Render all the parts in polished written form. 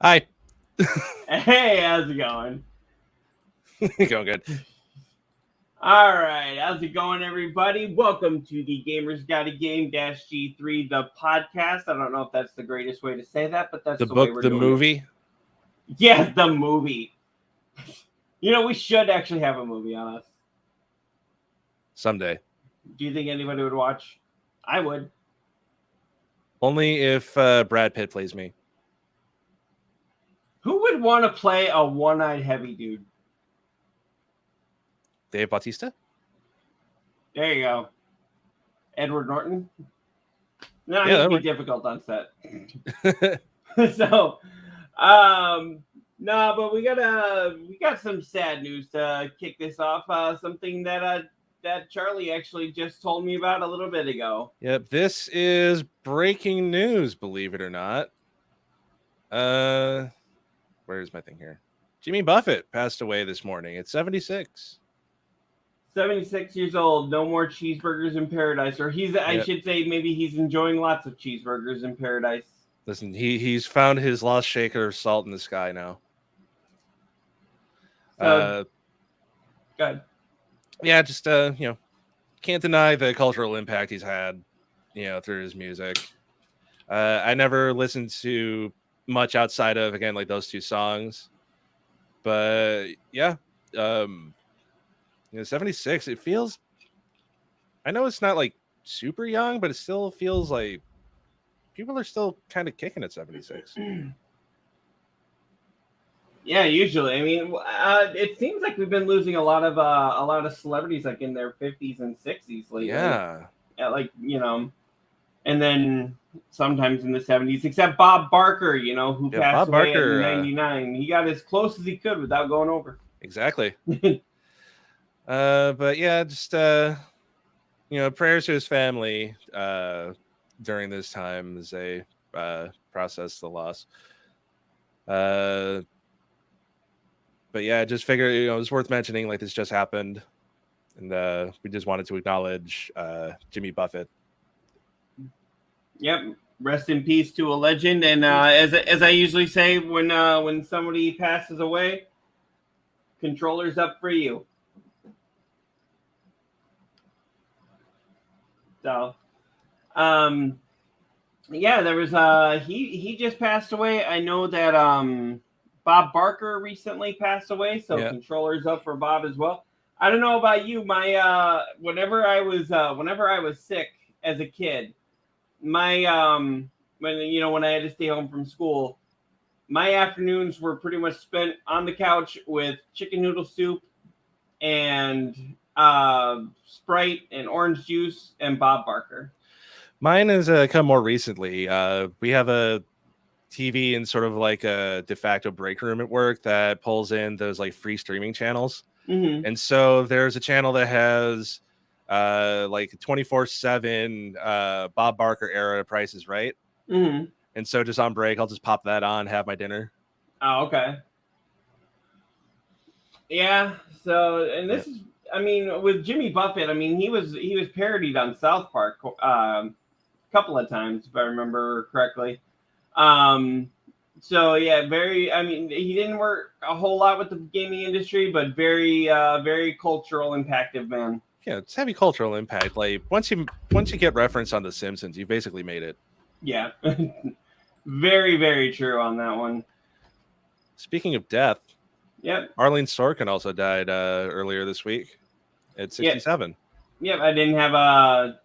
Hi. Hey, how's it going? Going good. All right, how's it going, everybody? Welcome to the Gamers Got a Game G3, the podcast. I don't know if that's the greatest way to say that, but that's The the way book, we're the doing movie, it. Yes, the movie. We should actually have a movie on us. someday. Do you think anybody would watch? I would. Only if Brad Pitt plays me. Who would want to play a one-eyed heavy dude? Dave Bautista? There you go. Edward Norton? No, Yeah, he'd be difficult on set. So, no, but we got some sad news to kick this off. Something that Charlie actually just told me about a little bit ago. Yep, this is breaking news, believe it or not. Where's my thing here? Jimmy Buffett passed away this morning at 76. 76 years old, no more cheeseburgers in paradise. Or I should say maybe he's enjoying lots of cheeseburgers in paradise. Listen, he's found his lost shaker of salt in the sky now. So, good. Yeah, just can't deny the cultural impact he's had, through his music. I never listened to much outside of, again, like those two songs, but yeah, 76. It feels, I know it's not like super young, but it still feels like people are still kind of kicking at 76. Yeah, usually. I mean, it seems like we've been losing a lot of celebrities like in their 50s and 60s lately. Yeah, and then sometimes in the 70s, except Bob Barker, who passed away in 99. He got as close as he could without going over. Exactly. But yeah, just prayers to his family during this time as they process the loss. But yeah, just figure it's worth mentioning, like, this just happened, and we just wanted to acknowledge Jimmy Buffett. Yep, rest in peace to a legend. And as I usually say, when somebody passes away, controller's up for you. So, yeah, there was he just passed away. I know that Bob Barker recently passed away, so yeah. Controller's up for Bob as well. I don't know about you, my whenever I was sick as a kid, my when I had to stay home from school, my afternoons were pretty much spent on the couch with chicken noodle soup and Sprite and orange juice and Bob Barker. Mine has come more recently. We have a TV in sort of like a de facto break room at work that pulls in those like free streaming channels. Mm-hmm. And so there's a channel that has like 24/7 Bob Barker era prices, right? Mm-hmm. And so just on break, I'll just pop that on, have my dinner. Oh, okay. Yeah. So, and this is, I mean, with Jimmy Buffett, I mean, he was parodied on South Park a couple of times, if I remember correctly. So yeah, I mean, he didn't work a whole lot with the gaming industry, but very cultural impactive man. Yeah, it's heavy cultural impact. Like once you get reference on The Simpsons, you basically made it. Yeah. Very, very true on that one. Speaking of death, yep. Arlene Sorkin also died earlier this week at 67. Yep, I didn't have a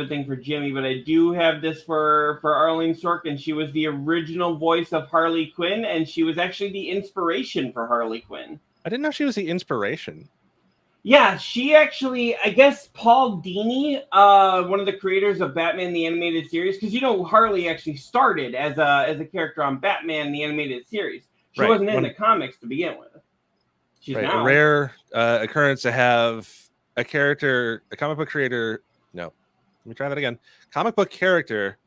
thing for Jimmy, but I do have this for Arlene Sorkin. She was the original voice of Harley Quinn, and she was actually the inspiration for Harley Quinn. I didn't know she was the inspiration. Yeah, she actually, I guess Paul Dini, one of the creators of Batman the Animated Series, because Harley actually started as a character on Batman the Animated Series. She wasn't in the comics to begin with. She's now a rare occurrence to have a comic book creator. No, let me try that again. Comic book character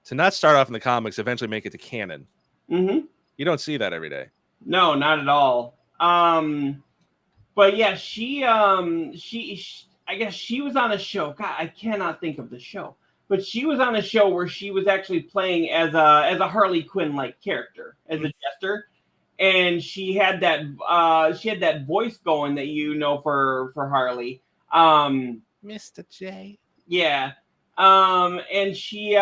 to not start off in the comics, eventually make it to canon. Mm-hmm. You don't see that every day. No, not at all. But yeah, she I guess she was on a show. God, I cannot think of the show. but she was on a show where she was actually playing as a Harley Quinn like character, as a jester, and she had that voice going that for Harley, Mr. J. yeah, and she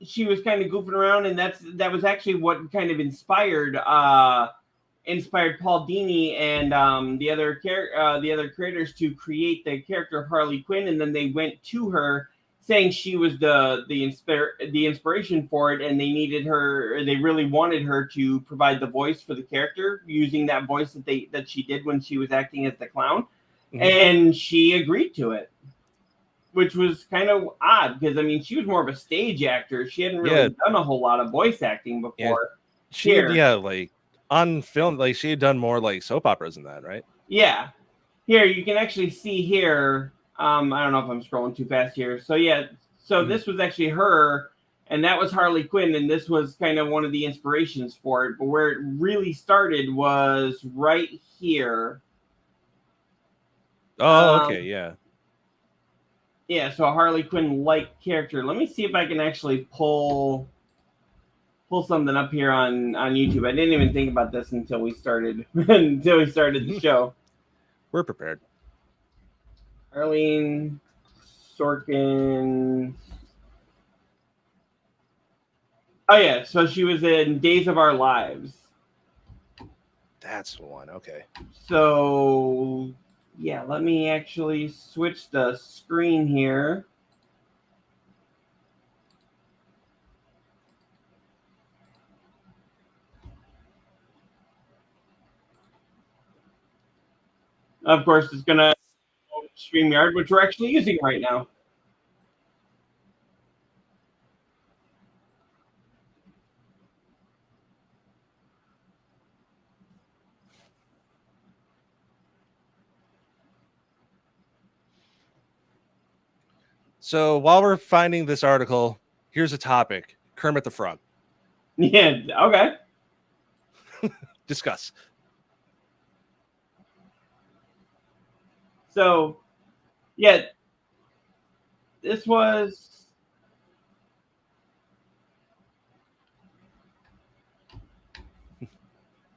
she was kind of goofing around, and that was actually what kind of inspired Paul Dini and the other creators to create the character of Harley Quinn, and then they went to her saying she was the inspiration for it, and they really wanted her to provide the voice for the character using that voice that she did when she was acting as the clown, and she agreed to it, which was kind of odd because I mean she was more of a stage actor. She hadn't really done a whole lot of voice acting before. Yeah. She had, like on film, like she had done more like soap operas than that, right? Yeah. Here you can actually see here. I don't know if I'm scrolling too fast here. So this was actually her, and that was Harley Quinn, and this was kind of one of the inspirations for it. But where it really started was right here. Oh, okay, yeah. Yeah, so a Harley Quinn-like character. Let me see if I can actually pull something up here on YouTube. I didn't even think about this until we started the show. We're prepared. Arlene Sorkin. Oh yeah, so she was in Days of Our Lives. That's the one. Okay. So yeah, let me actually switch the screen here. Of course, it's gonna StreamYard, which we're actually using right now. So while we're finding this article, here's a topic: Kermit the Frog. Yeah. Okay. Discuss. So, yeah, this was.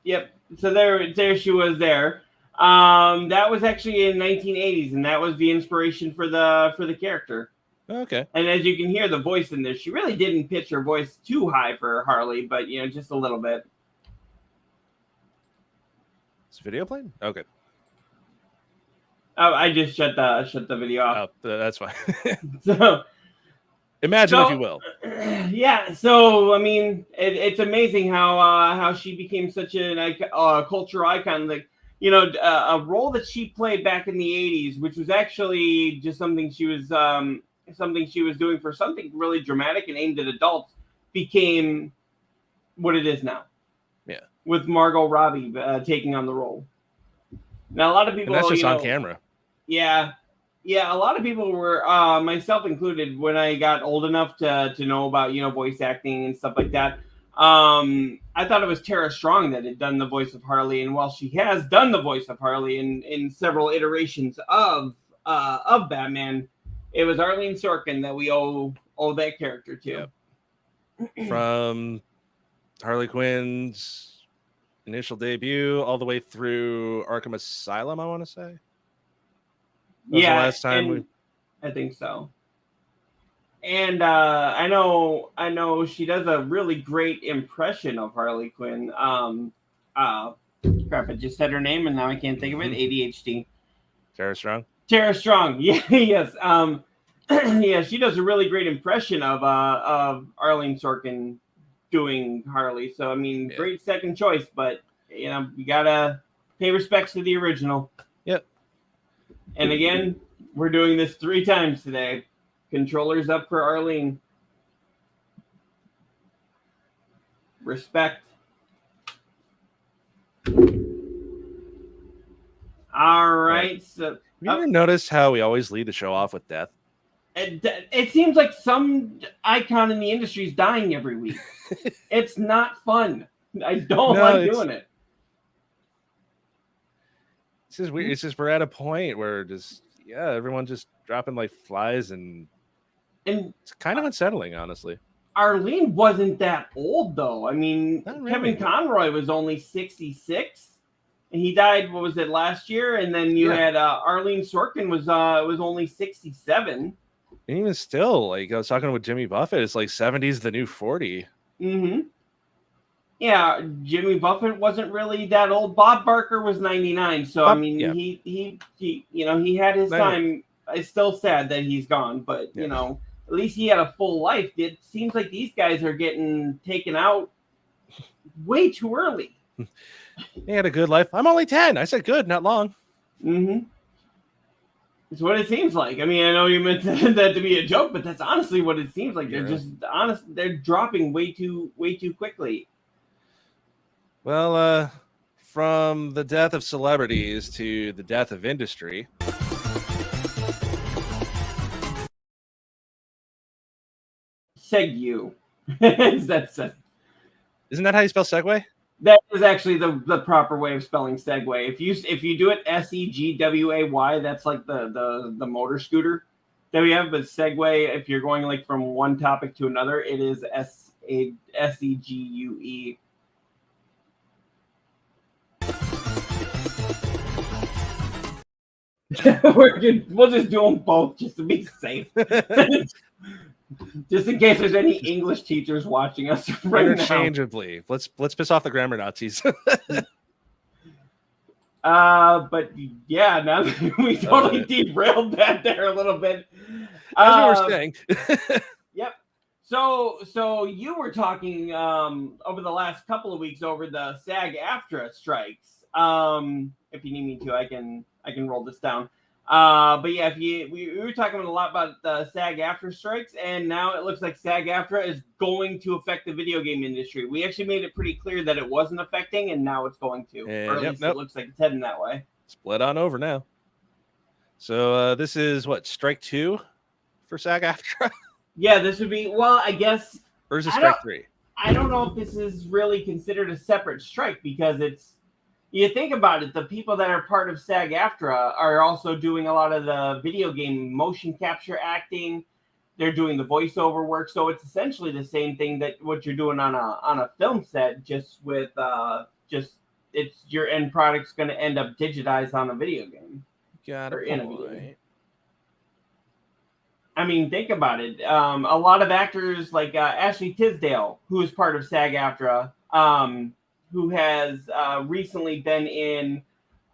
Yep. So there she was there. That was actually in 1980s, and that was the inspiration for the character. Okay. And as you can hear the voice in this, she really didn't pitch her voice too high for Harley, but just a little bit. Is video playing? Okay. Oh, I just shut the video off. Oh, that's fine. So imagine if you will. Yeah. So I mean, it's amazing how she became such a cultural icon. Like a role that she played back in the 80s, which was actually just something she was doing for something really dramatic and aimed at adults, became what it is now. Yeah. With Margot Robbie taking on the role. Now a lot of people. And that's just on camera. Yeah. Yeah, a lot of people were, myself included, when I got old enough to know about, voice acting and stuff like that. I thought it was Tara Strong that had done the voice of Harley, and while she has done the voice of Harley in several iterations of Batman, it was Arlene Sorkin that we owe that character to. Yep. From Harley Quinn's initial debut all the way through Arkham Asylum, I want to say. The last time I think so. And I know she does a really great impression of Harley Quinn. Crap, I just said her name and now I can't think of it. ADHD. Tara Strong. Tara Strong. Yeah, yes. Yeah, she does a really great impression of Arlene Sorkin doing Harley. So I mean, great second choice, but we gotta pay respects to the original. Yep. And again, we're doing this 3 times today. Controllers up for Arlene. Respect. All right. So, have you ever noticed how we always lead the show off with death? It seems like some icon in the industry is dying every week. It's not fun. I don't like doing it. It's just weird. It's just we're at a point where just yeah, everyone just dropping like flies, and it's kind of unsettling, honestly. Arlene wasn't that old, though. I mean, Not Kevin really. Conroy was only 66, and he died. What was it, last year? And then you had Arlene Sorkin was only 67. And even still, like I was talking with Jimmy Buffett, it's like 70's the new 40. Mm-hmm. Yeah, Jimmy Buffett wasn't really that old. Bob Barker was 99. So I mean, he he had his time. It's still sad that he's gone, but you know, at least he had a full life. It seems like these guys are getting taken out way too early. He had a good life. I'm only 10. I said good, not long. Mm-hmm. It's what it seems like. I mean, I know you meant that to be a joke, but that's honestly what it seems like. They're just they're dropping way too quickly. Well, from the death of celebrities to the death of industry. Segue. Isn't that how you spell segue? That is actually the proper way of spelling segue. If you do it Segway, that's like the motor scooter that we have. But segue, if you're going like from one topic to another, it is SEGUE. We'll just do them both just to be safe. Just in case there's any English teachers watching us right interchangeably. Now. Let's piss off the grammar Nazis. But yeah, now that we totally derailed that there a little bit. That's what we're saying. Yep. So you were talking over the last couple of weeks over the SAG-AFTRA strikes. If you need me to, I can roll this down. But yeah, we were talking a lot about the SAG-AFTRA strikes, and now it looks like SAG-AFTRA is going to affect the video game industry. We actually made it pretty clear that it wasn't affecting, and now it's going to. Or at least it looks like it's heading that way. Split on over now. So this is what, strike 2 for SAG-AFTRA? Yeah, this would be, well, I guess. Or is it strike 3? I don't know if this is really considered a separate strike, because it's, you think about it, the people that are part of SAG-AFTRA are also doing a lot of the video game motion capture acting. They're doing the voiceover work, so it's essentially the same thing that what you're doing on a film set, just with it's your end product's going to end up digitized on a video game. Got it. In a video game. I mean, think about it. A lot of actors like Ashley Tisdale, who is part of SAG-AFTRA, who has recently been in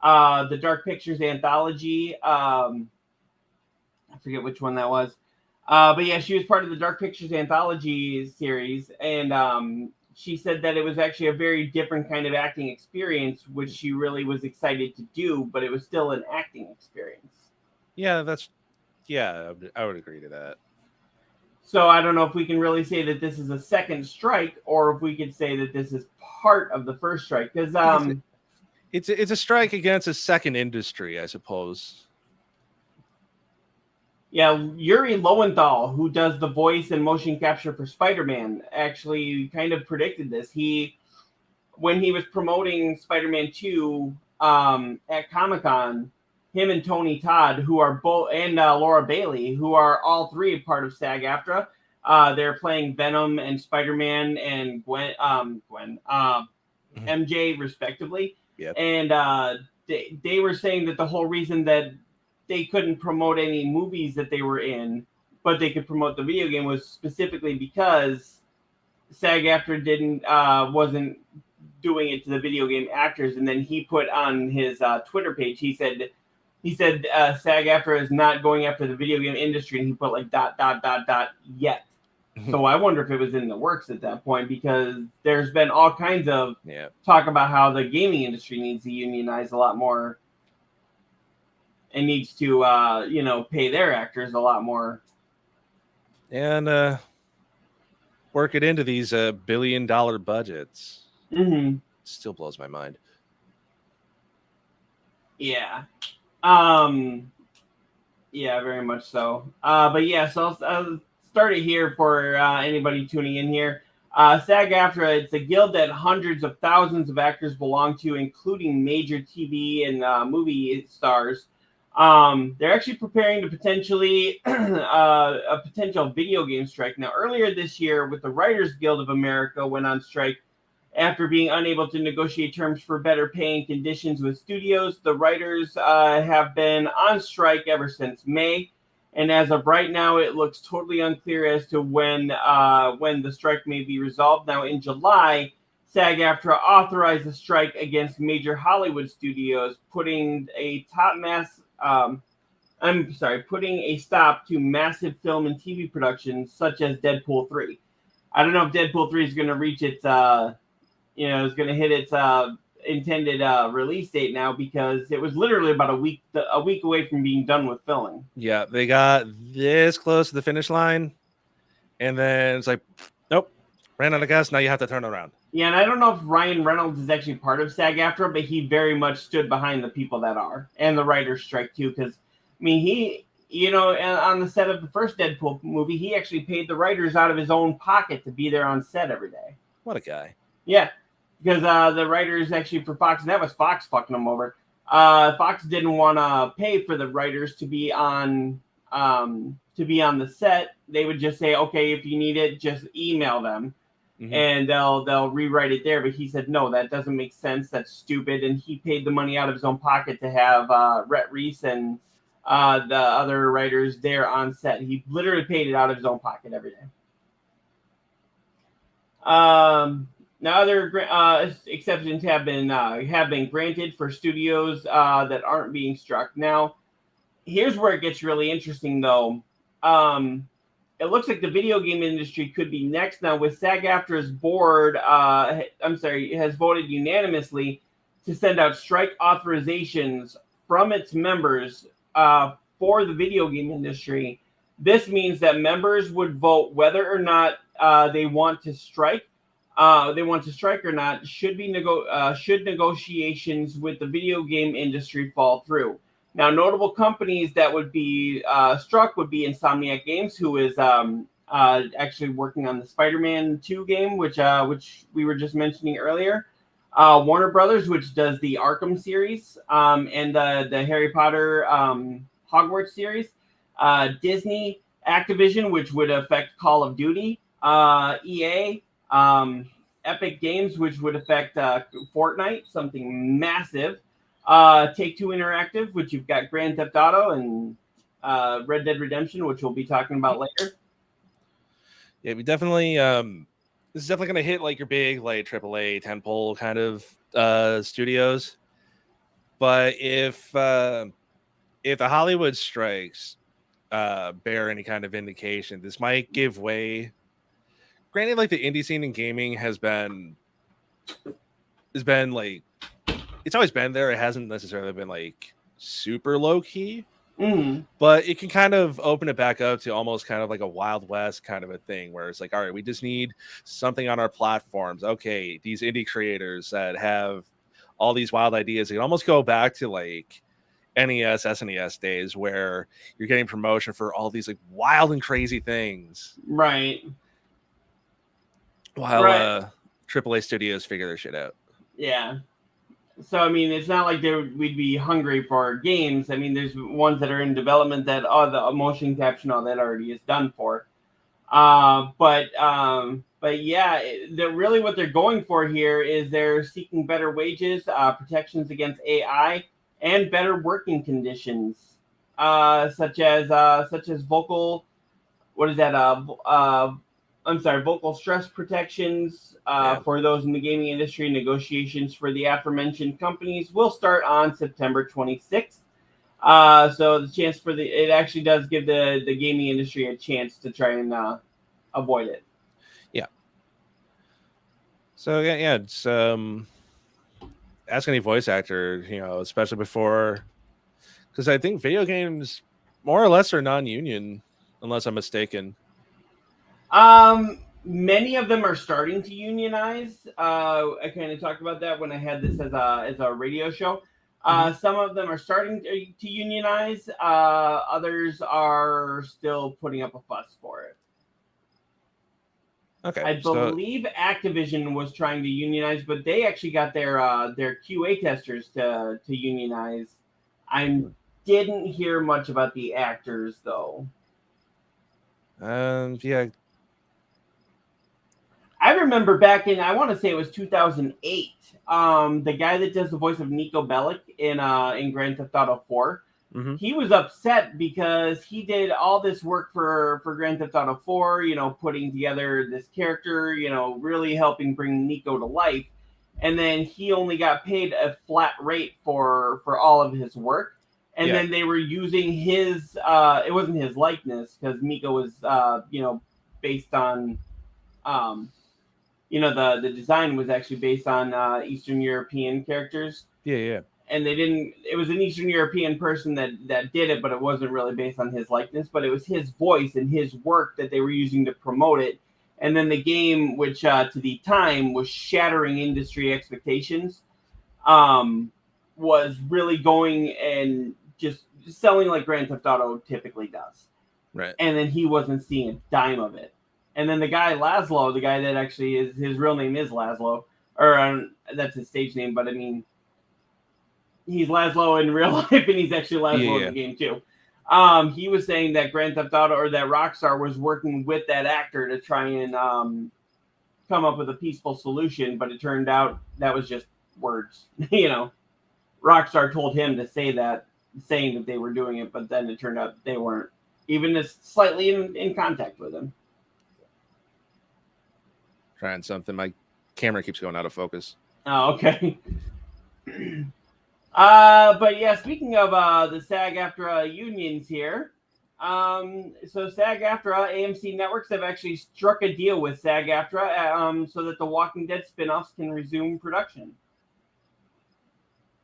the Dark Pictures anthology. I forget which one that was. But yeah, she was part of the Dark Pictures anthology series. And she said that it was actually a very different kind of acting experience, which she really was excited to do, but it was still an acting experience. Yeah, I would agree to that. So I don't know if we can really say that this is a second strike, or if we could say that this is part of the first strike, because it's a strike against a second industry, I suppose. Yeah, Yuri Lowenthal, who does the voice and motion capture for Spider-Man, actually kind of predicted this. When he was promoting Spider-Man 2 at Comic-Con, him and Tony Todd, who are both, and Laura Bailey, who are all three part of SAG-AFTRA. They're playing Venom and Spider-Man and MJ respectively. Yep. And they were saying that the whole reason that they couldn't promote any movies that they were in, but they could promote the video game, was specifically because SAG-AFTRA wasn't doing it to the video game actors. And then he put on his Twitter page, he said SAG-AFTRA is not going after the video game industry, and he put like ... yet. So I wonder if it was in the works at that point, because there's been all kinds of talk about how the gaming industry needs to unionize a lot more and needs to pay their actors a lot more and work it into these $1 billion budgets. Mm-hmm. Still blows my mind. Yeah. Yeah, very much so. But yeah, so I'll start it here for anybody tuning in here. SAG-AFTRA, it's a guild that hundreds of thousands of actors belong to, including major TV and movie stars. They're actually preparing to potentially a potential video game strike. Now, earlier this year, with the Writers Guild of America went on strike after being unable to negotiate terms for better paying conditions with studios. The writers have been on strike ever since May, and as of right now, it looks totally unclear as to when the strike may be resolved. Now, in July, SAG-AFTRA authorized a strike against major Hollywood studios, putting a stop to massive film and TV productions such as Deadpool 3. I don't know if Deadpool 3 is going to reach its is going to hit its intended release date now, because it was literally about a week away from being done with filming. Yeah, they got this close to the finish line, and then it's like, nope, ran out of gas. Now you have to turn around. Yeah, and I don't know if Ryan Reynolds is actually part of SAG-AFTRA, but he very much stood behind the people that are, and the writers' strike too. Because I mean, he, on the set of the first Deadpool movie, he actually paid the writers out of his own pocket to be there on set every day. What a guy! Yeah. Because the writers actually for Fox, and that was Fox fucking them over. Fox didn't want to pay for the writers to be on the set. They would just say, okay, if you need it, just email them, and they'll rewrite it there. But he said, no, that doesn't make sense. That's stupid. And he paid the money out of his own pocket to have Rhett Reese and the other writers there on set. He literally paid it out of his own pocket every day. Now, other exceptions have been granted for studios that aren't being struck. Now, here's where it gets really interesting, though. It looks like the video game industry could be next now, with SAG-AFTRA's board. Has voted unanimously to send out strike authorizations from its members for the video game industry. This means that members would vote whether or not they want to strike. Or not, should negotiations with the video game industry fall through. Now, notable companies that would be struck would be Insomniac Games, who is actually working on the Spider-Man 2 game, which we were just mentioning earlier. Warner Brothers, which does the Arkham series, and the Harry Potter Hogwarts series. Disney, Activision, which would affect Call of Duty. EA. Epic Games, which would affect Fortnite, something massive. Take-Two Interactive, which you've got Grand Theft Auto and Red Dead Redemption, which we'll be talking about later. Yeah, we definitely this is definitely going to hit like your big like AAA tentpole kind of studios. But if the Hollywood strikes bear any kind of indication, this might give way. Granted, like the indie scene in gaming has been like, it's always been there. It hasn't necessarily been like super low key, but it can kind of open it back up to almost kind of like a Wild West kind of a thing, where it's like, all right, we just need something on our platforms. Okay, these indie creators that have all these wild ideas, it can almost go back to like NES, SNES days, where you're getting promotion for all these like wild and crazy things, right? While AAA studios figure their shit out. Yeah. So, I mean, it's not like we'd be hungry for games. I mean, there's ones that are in development that, the motion capture, all that already is done for. But yeah, really what they're going for here is they're seeking better wages, protections against AI, and better working conditions, such as vocal stress protections for those in the gaming industry. Negotiations for the aforementioned companies will start on September 26th. So the chance it actually does give the gaming industry a chance to try and avoid it. Yeah. So yeah, it's ask any voice actor, especially before, because I think video games more or less are non-union, unless I'm mistaken. Many of them are starting to unionize. I kind of talked about that when I had this as a radio show. Some of them are starting to unionize. Others are still putting up a fuss for it. Okay. I believe Activision was trying to unionize, but they actually got their QA testers to unionize. I'm didn't hear much about the actors though. Yeah. I remember back in, I want to say it was 2008. The guy that does the voice of Nico Bellic in Grand Theft Auto 4, he was upset because he did all this work for Grand Theft Auto 4, putting together this character, really helping bring Nico to life. And then he only got paid a flat rate for all of his work. And then they were using his, it wasn't his likeness because Nico was, based on, the design was actually based on Eastern European characters. Yeah. And it was an Eastern European person that did it, but it wasn't really based on his likeness, but it was his voice and his work that they were using to promote it. And then the game, which to the time was shattering industry expectations, was really going and just selling like Grand Theft Auto typically does. Right. And then he wasn't seeing a dime of it. And then the guy Laszlo, the guy that actually is, his real name is Laszlo, or that's his stage name, but I mean, he's Laszlo in real life, and he's actually Laszlo in the game too. He was saying that Grand Theft Auto, or that Rockstar, was working with that actor to try and come up with a peaceful solution, but it turned out that was just words. Rockstar told him to say that, saying that they were doing it, but then it turned out they weren't even as slightly in contact with him. Trying something. My camera keeps going out of focus. Oh, okay. But yeah, speaking of the SAG-AFTRA unions here, so SAG-AFTRA, AMC Networks have actually struck a deal with SAG-AFTRA so that the Walking Dead spinoffs can resume production.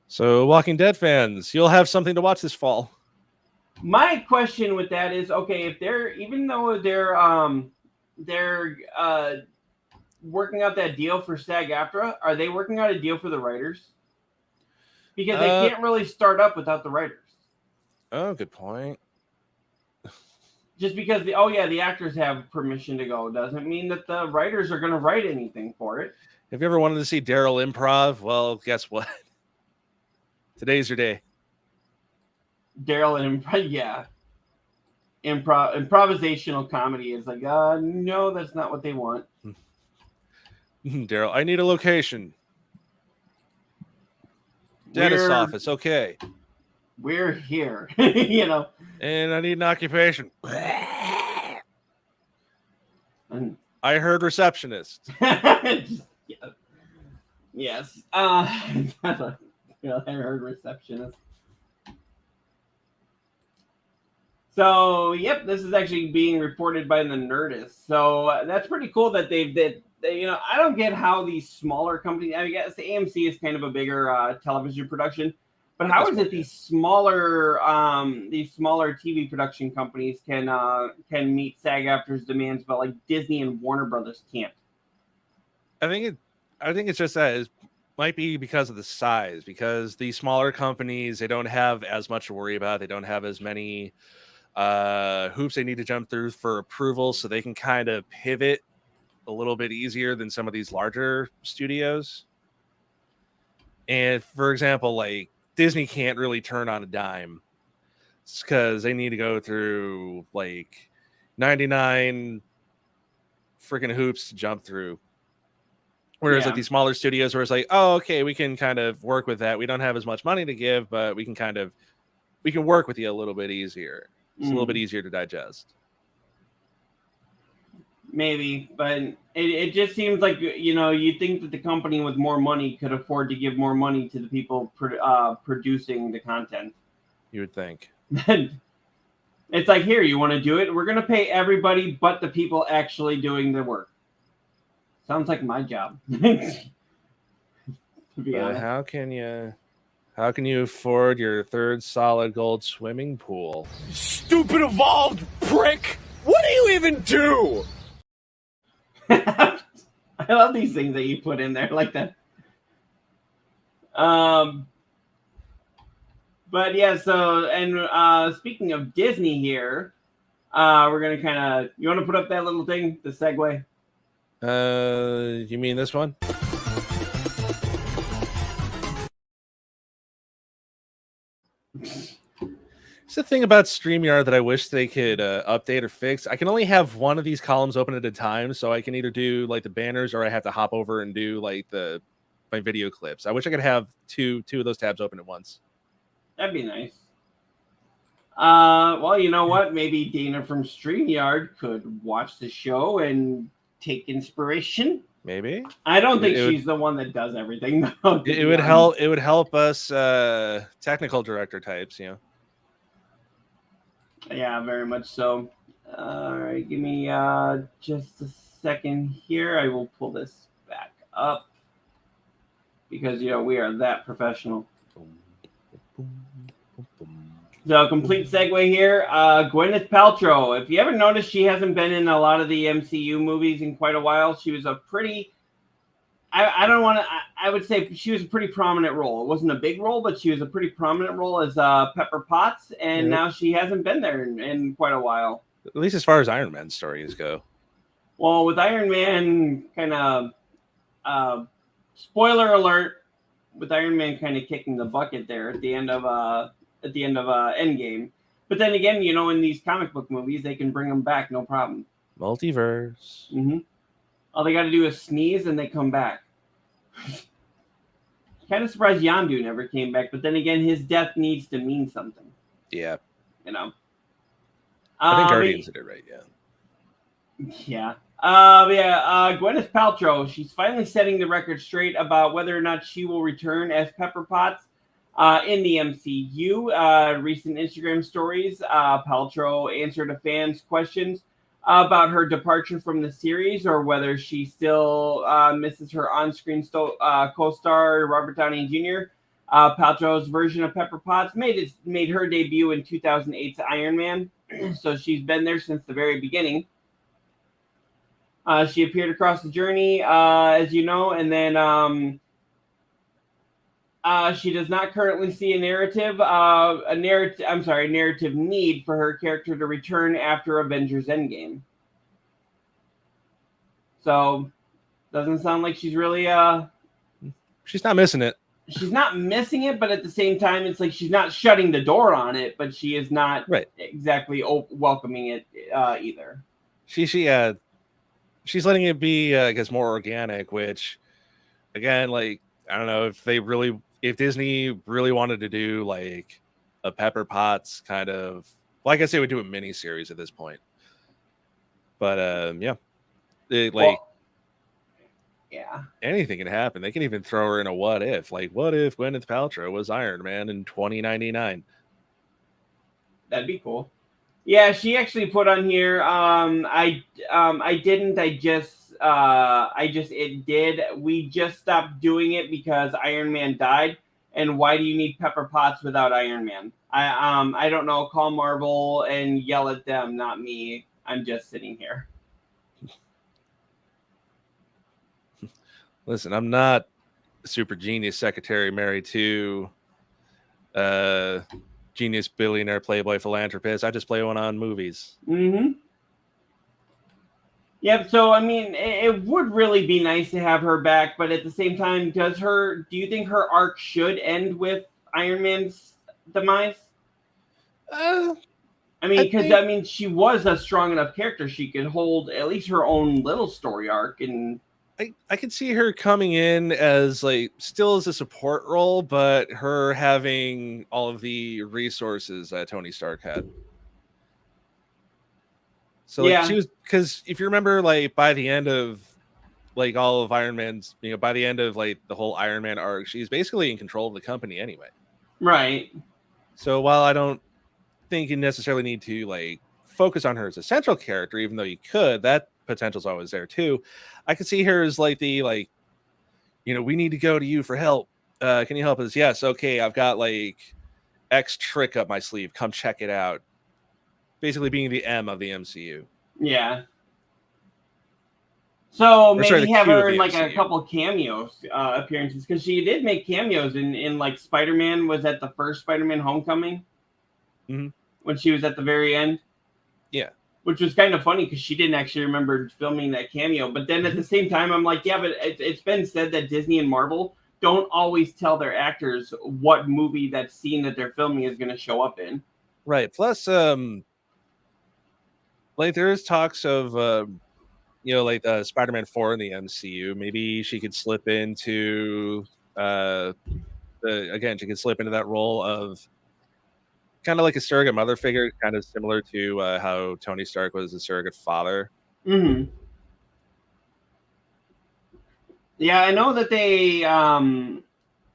So, Walking Dead fans, you'll have something to watch this fall. My question with that is, okay, if they're, even though they're working out that deal for SAG-AFTRA, are they working out a deal for the writers? Because they can't really start up without the writers. Oh, good point. Just because the actors have permission to go doesn't mean that the writers are going to write anything for it. Have you ever wanted to see Daryl improv? Well, guess what? Today's your day. Daryl and improvisational comedy is like, no, that's not what they want. Daryl, I need a location. Dentist office, okay. We're here, And I need an occupation. I heard receptionist. Yes. I heard receptionist. So, yep, this is actually being reported by the Nerdist. So that's pretty cool that I don't get how these smaller companies, I guess the AMC is kind of a bigger television production, but how is it these smaller TV production companies can meet SAG-AFTRA's demands, but like Disney and Warner Brothers can't? I think it's just that it might be because of the size, because the smaller companies, they don't have as much to worry about. They don't have as many hoops they need to jump through for approval, so they can kind of pivot a little bit easier than some of these larger studios. And for example, like Disney can't really turn on a dime because they need to go through like 99 freaking hoops to jump through. Whereas like these smaller studios where it's like, oh, okay, we can kind of work with that. We don't have as much money to give, but we can work with you a little bit easier. It's a little bit easier to digest. Maybe, but it just seems like, you think that the company with more money could afford to give more money to the people producing the content. You would think. It's like, here, you want to do it? We're going to pay everybody but the people actually doing the work. Sounds like my job. To be honest. How can you afford your third solid gold swimming pool? Stupid evolved prick! What do you even do? I love these things that you put in there like that. But yeah, so, and speaking of Disney here, we're going to kind of, you want to put up that little thing, the segue? You mean this one? It's the thing about StreamYard that I wish they could update or fix. I can only have one of these columns open at a time, so I can either do like the banners or I have to hop over and do like my video clips. I wish I could have two of those tabs open at once. That'd be nice. Well, you know what? Maybe Dana from StreamYard could watch the show and take inspiration. Maybe. I don't think she's the one that does everything, though. It would help. It would help us technical director types, you know. Yeah, very much so. All right, give me just a second here. I will pull this back up because we are that professional. So, complete segue here. Gwyneth Paltrow. If you ever noticed, she hasn't been in a lot of the MCU movies in quite a while. She was a pretty. I would say she was a pretty prominent role. It wasn't a big role, but she was a pretty prominent role as Pepper Potts, and now she hasn't been there in quite a while. At least as far as Iron Man stories go. Well, with Iron Man, kind of, spoiler alert, with Iron Man kind of kicking the bucket there at the end of Endgame. But then again, in these comic book movies, they can bring them back, no problem. Multiverse. Mm-hmm. All they got to do is sneeze and they come back. Kind of surprised Yondu never came back, but then again, his death needs to mean something. Yeah. I think Guardians did it right, yeah. Yeah. Gwyneth Paltrow, she's finally setting the record straight about whether or not she will return as Pepper Potts in the MCU. Recent Instagram stories, Paltrow answered a fan's questions about her departure from the series or whether she still misses her on-screen co-star Robert Downey Jr. Paltrow's version of Pepper Potts made her debut in 2008's Iron Man, so she's been there since the very beginning. She appeared across the journey, as you know, and then she does not currently see a narrative need for her character to return after Avengers Endgame. So, doesn't sound like she's really she's not missing it. She's not missing it, but at the same time, it's like she's not shutting the door on it, but she is not exactly welcoming it either. She's letting it be, I guess, more organic. Which, again, like I don't know if Disney really wanted to do like a Pepper Potts kind of, well, I guess they would do a mini series at this point. But yeah, anything can happen. They can even throw her in a what if. Like, what if Gwyneth Paltrow was Iron Man in 2099? That'd be cool. Yeah, she actually put on here. It did. We just stopped doing it because Iron Man died. And why do you need Pepper Potts without Iron Man? I don't know. Call Marvel and yell at them, not me. I'm just sitting here. Listen, I'm not a super genius secretary married to genius billionaire playboy philanthropist. I just play one on movies. Mm-hmm. Yep. So I mean, it would really be nice to have her back, but at the same time, do you think her arc should end with Iron Man's demise? She was a strong enough character; she could hold at least her own little story arc, and I could see her coming in as still as a support role, but her having all of the resources that Tony Stark had. So she was, because if you remember, by the end of all of Iron Man's, by the end of the whole Iron Man arc, she's basically in control of the company anyway. Right. So while I don't think you necessarily need to focus on her as a central character, even though you could, that potential's always there too. I could see her as we need to go to you for help. Can you help us? Yes. Okay. I've got X trick up my sleeve. Come check it out. Basically being the M of the MCU. Yeah. So maybe have her in a couple cameos appearances, because she did make cameos in Spider-Man was at the first Spider-Man Homecoming. Mm-hmm. When she was at the very end. Yeah. Which was kind of funny because she didn't actually remember filming that cameo. But then at the same time, I'm like, yeah, but it's been said that Disney and Marvel don't always tell their actors what movie that scene that they're filming is going to show up in. Right. Plus, like there is talks of like Spider-Man 4 in the MCU. Maybe she could slip into she could slip into that role of kind of like a surrogate mother figure, kind of similar to how Tony Stark was a surrogate father. Mm-hmm. Yeah, I know that they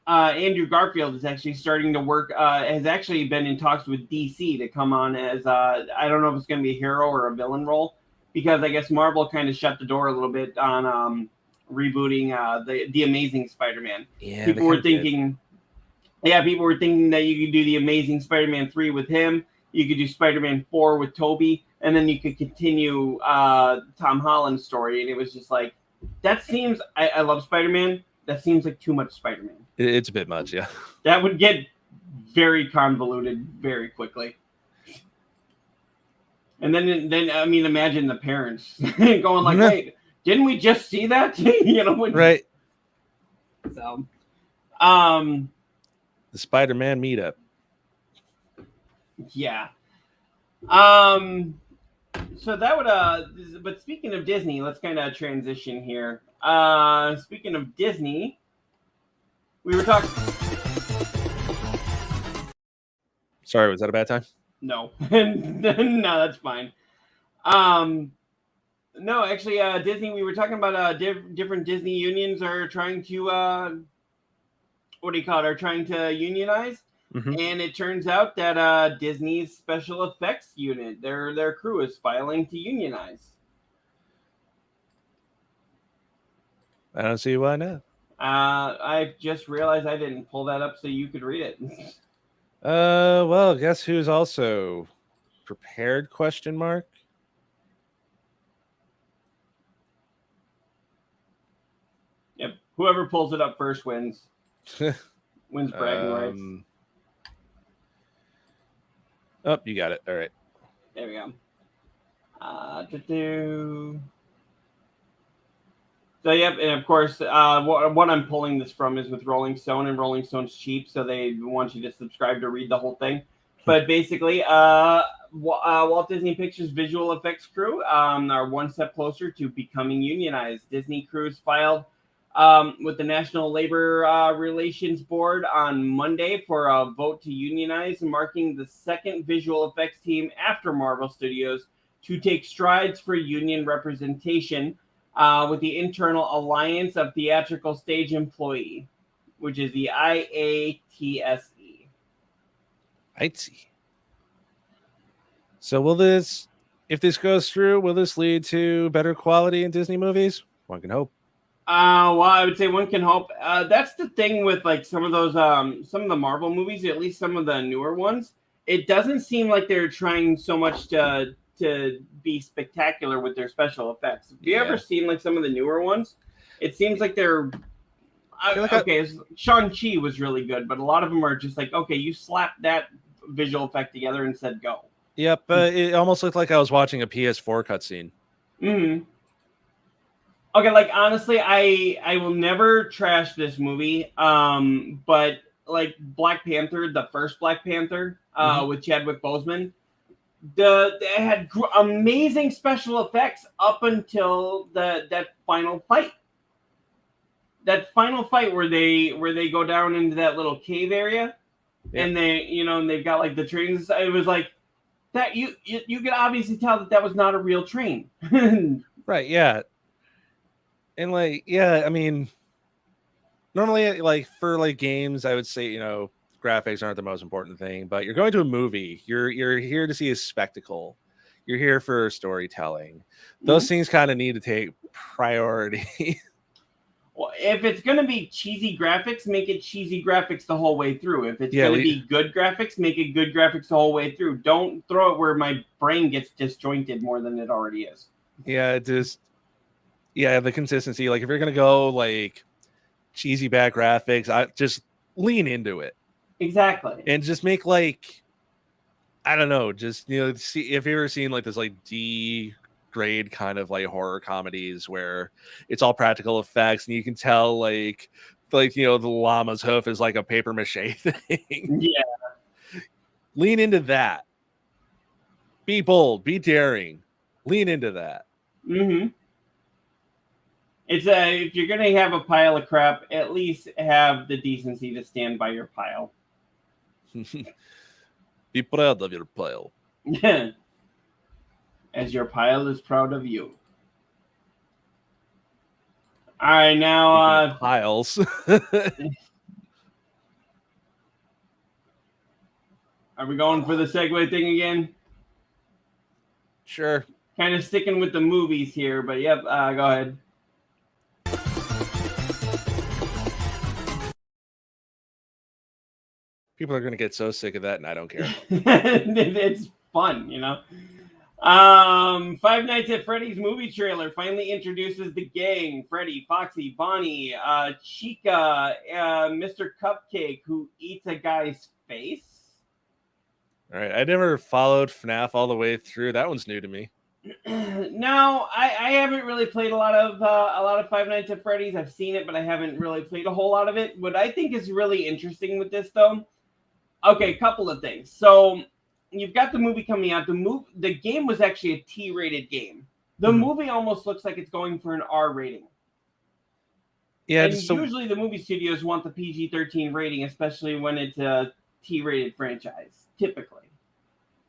Andrew Garfield is actually starting to work. Has actually been in talks with DC to come on as I don't know if it's going to be a hero or a villain role, because I guess Marvel kind of shut the door a little bit on rebooting the Amazing Spider-Man. Yeah, people were thinking that you could do the Amazing Spider-Man 3 with him. You could do Spider-Man 4 with Tobey, and then you could continue Tom Holland's story. And it was just like, that seems. I love Spider-Man. That seems like too much Spider-Man. It's a bit much, yeah. That would get very convoluted very quickly. And then I mean, imagine the parents going like, "Wait, didn't we just see that?" Right. So, the Spider-Man meetup. Yeah. So that would but speaking of Disney, let's kind of transition here. Speaking of Disney, we were talking. Sorry, was that a bad time? No, no, that's fine. No, actually, Disney. We were talking about different Disney unions are trying to what do you call it? Are trying to unionize, and it turns out that Disney's special effects unit, their crew, is filing to unionize. I don't see why not. I just realized I didn't pull that up so you could read it. Well, guess who's also prepared? ? Yep. Whoever pulls it up first wins. Wins bragging rights. Oh, you got it. All right. There we go. So, yep, and of course, what I'm pulling this from is with Rolling Stone, and Rolling Stone's cheap, so they want you to subscribe to read the whole thing. But basically, Walt Disney Pictures visual effects crew are one step closer to becoming unionized. Disney crews filed with the National Labor Relations Board on Monday for a vote to unionize, marking the second visual effects team after Marvel Studios to take strides for union representation with the Internal Alliance of Theatrical Stage Employee, which is the IATSE. I'd see. So if this goes through, will this lead to better quality in Disney movies? One can hope. Well, I would say one can hope. That's the thing with like some of those, some of the Marvel movies, at least some of the newer ones. It doesn't seem like they're trying so much to be spectacular with their special effects. Have you ever seen like some of the newer ones? It seems like they're Shang-Chi was really good, but a lot of them are just like, okay, you slapped that visual effect together and said go. Yep, it almost looked like I was watching a PS4 cutscene. Mm-hmm. Okay, like honestly, I will never trash this movie. But like Black Panther, the first Black Panther, with Chadwick Boseman, they had amazing special effects up until that final fight. That final fight where they go down into that little cave area, and and they've got like the trains. It was like that. You could obviously tell that was not a real train. Right. Yeah. And like, yeah, I mean, normally like for like games, I would say, graphics aren't the most important thing, but you're going to a movie. You're here to see a spectacle. You're here for storytelling. Those things kind of need to take priority. Well, if it's going to be cheesy graphics, make it cheesy graphics the whole way through. If it's going to be good graphics, make it good graphics the whole way through. Don't throw it where my brain gets disjointed more than it already is. Yeah, the consistency. Like if you're going to go like cheesy bad graphics, I just lean into it. Exactly. And just make like, I don't know, just, see if you've ever seen like this like D grade kind of like horror comedies where it's all practical effects and you can tell like the llama's hoof is like a paper mache thing. Yeah. Lean into that Be bold, be daring, lean into that. Mm-hmm. It's if you're gonna have a pile of crap, at least have the decency to stand by your pile. Be proud of your pile. As your pile is proud of you. All right, now piles. Are we going for the segue thing again? Sure. Kind of sticking with the movies here, but yep, go ahead. People are going to get so sick of that, and I don't care. It's fun, you know? Five Nights at Freddy's movie trailer finally introduces the gang: Freddy, Foxy, Bonnie, Chica, Mr. Cupcake, who eats a guy's face. All right, I never followed FNAF all the way through. That one's new to me. No, I haven't really played a lot of Five Nights at Freddy's. I've seen it, but I haven't really played a whole lot of it. What I think is really interesting with this, though, okay, couple of things. So you've got the movie coming out. The game was actually a T-rated game. The movie almost looks like it's going for an R rating. Yeah, and usually the movie studios want the PG-13 rating, especially when it's a T-rated franchise, typically.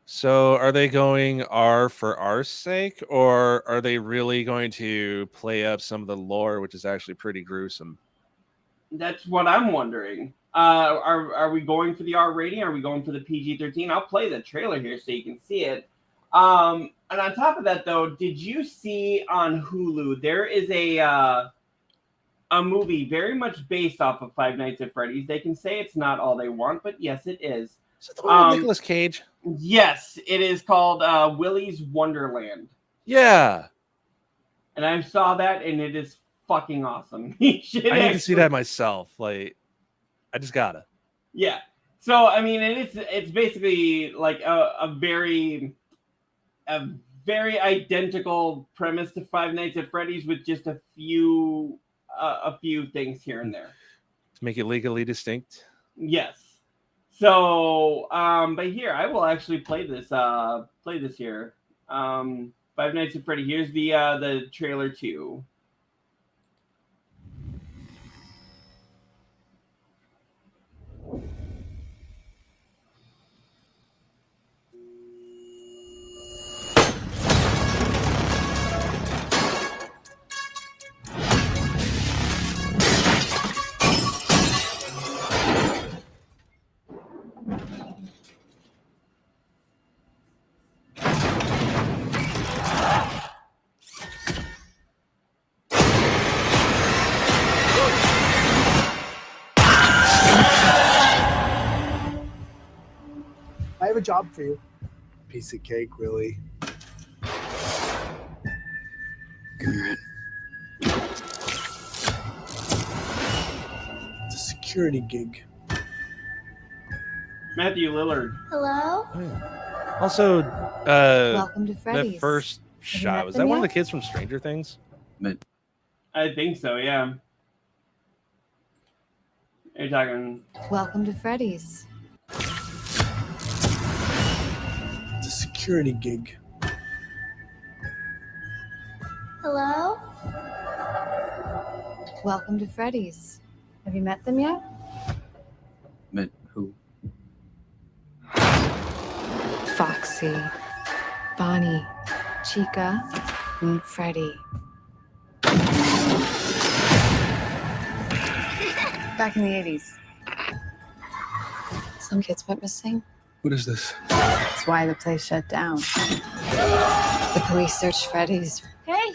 So are they going R for R's sake, or are they really going to play up some of the lore, which is actually pretty gruesome? That's what I'm wondering. Are we going for the R rating? Are we going for the PG-13? I'll play the trailer here so you can see it. And on top of that, though, did you see on Hulu there is a movie very much based off of Five Nights at Freddy's? They can say it's not all they want, but yes, it is. Is it the one with Nicolas Cage? Yes, it is called Willy's Wonderland. Yeah. And I saw that, and it is fucking awesome. I need to see that myself. Like, I just gotta. Yeah. So I mean, it's basically like a very identical premise to Five Nights at Freddy's with just a few things here and there to make it legally distinct. Yes. So, but here I will actually play this here. Five Nights at Freddy. Here's the trailer too. I have a job for you. Piece of cake, Willy. Good. It's a security gig. Matthew Lillard. Hello? Oh, yeah. Also, Welcome to Freddy's. The first shot, was that one of the kids from Stranger Things? I think so, yeah. You're talking. Welcome to Freddy's. It's a security gig. Hello? Welcome to Freddy's. Have you met them yet? Met who? Foxy, Bonnie, Chica, and Freddy. Back in the 80s, some kids went missing. What is this? That's why the place shut down. The police searched Freddy's. Hey!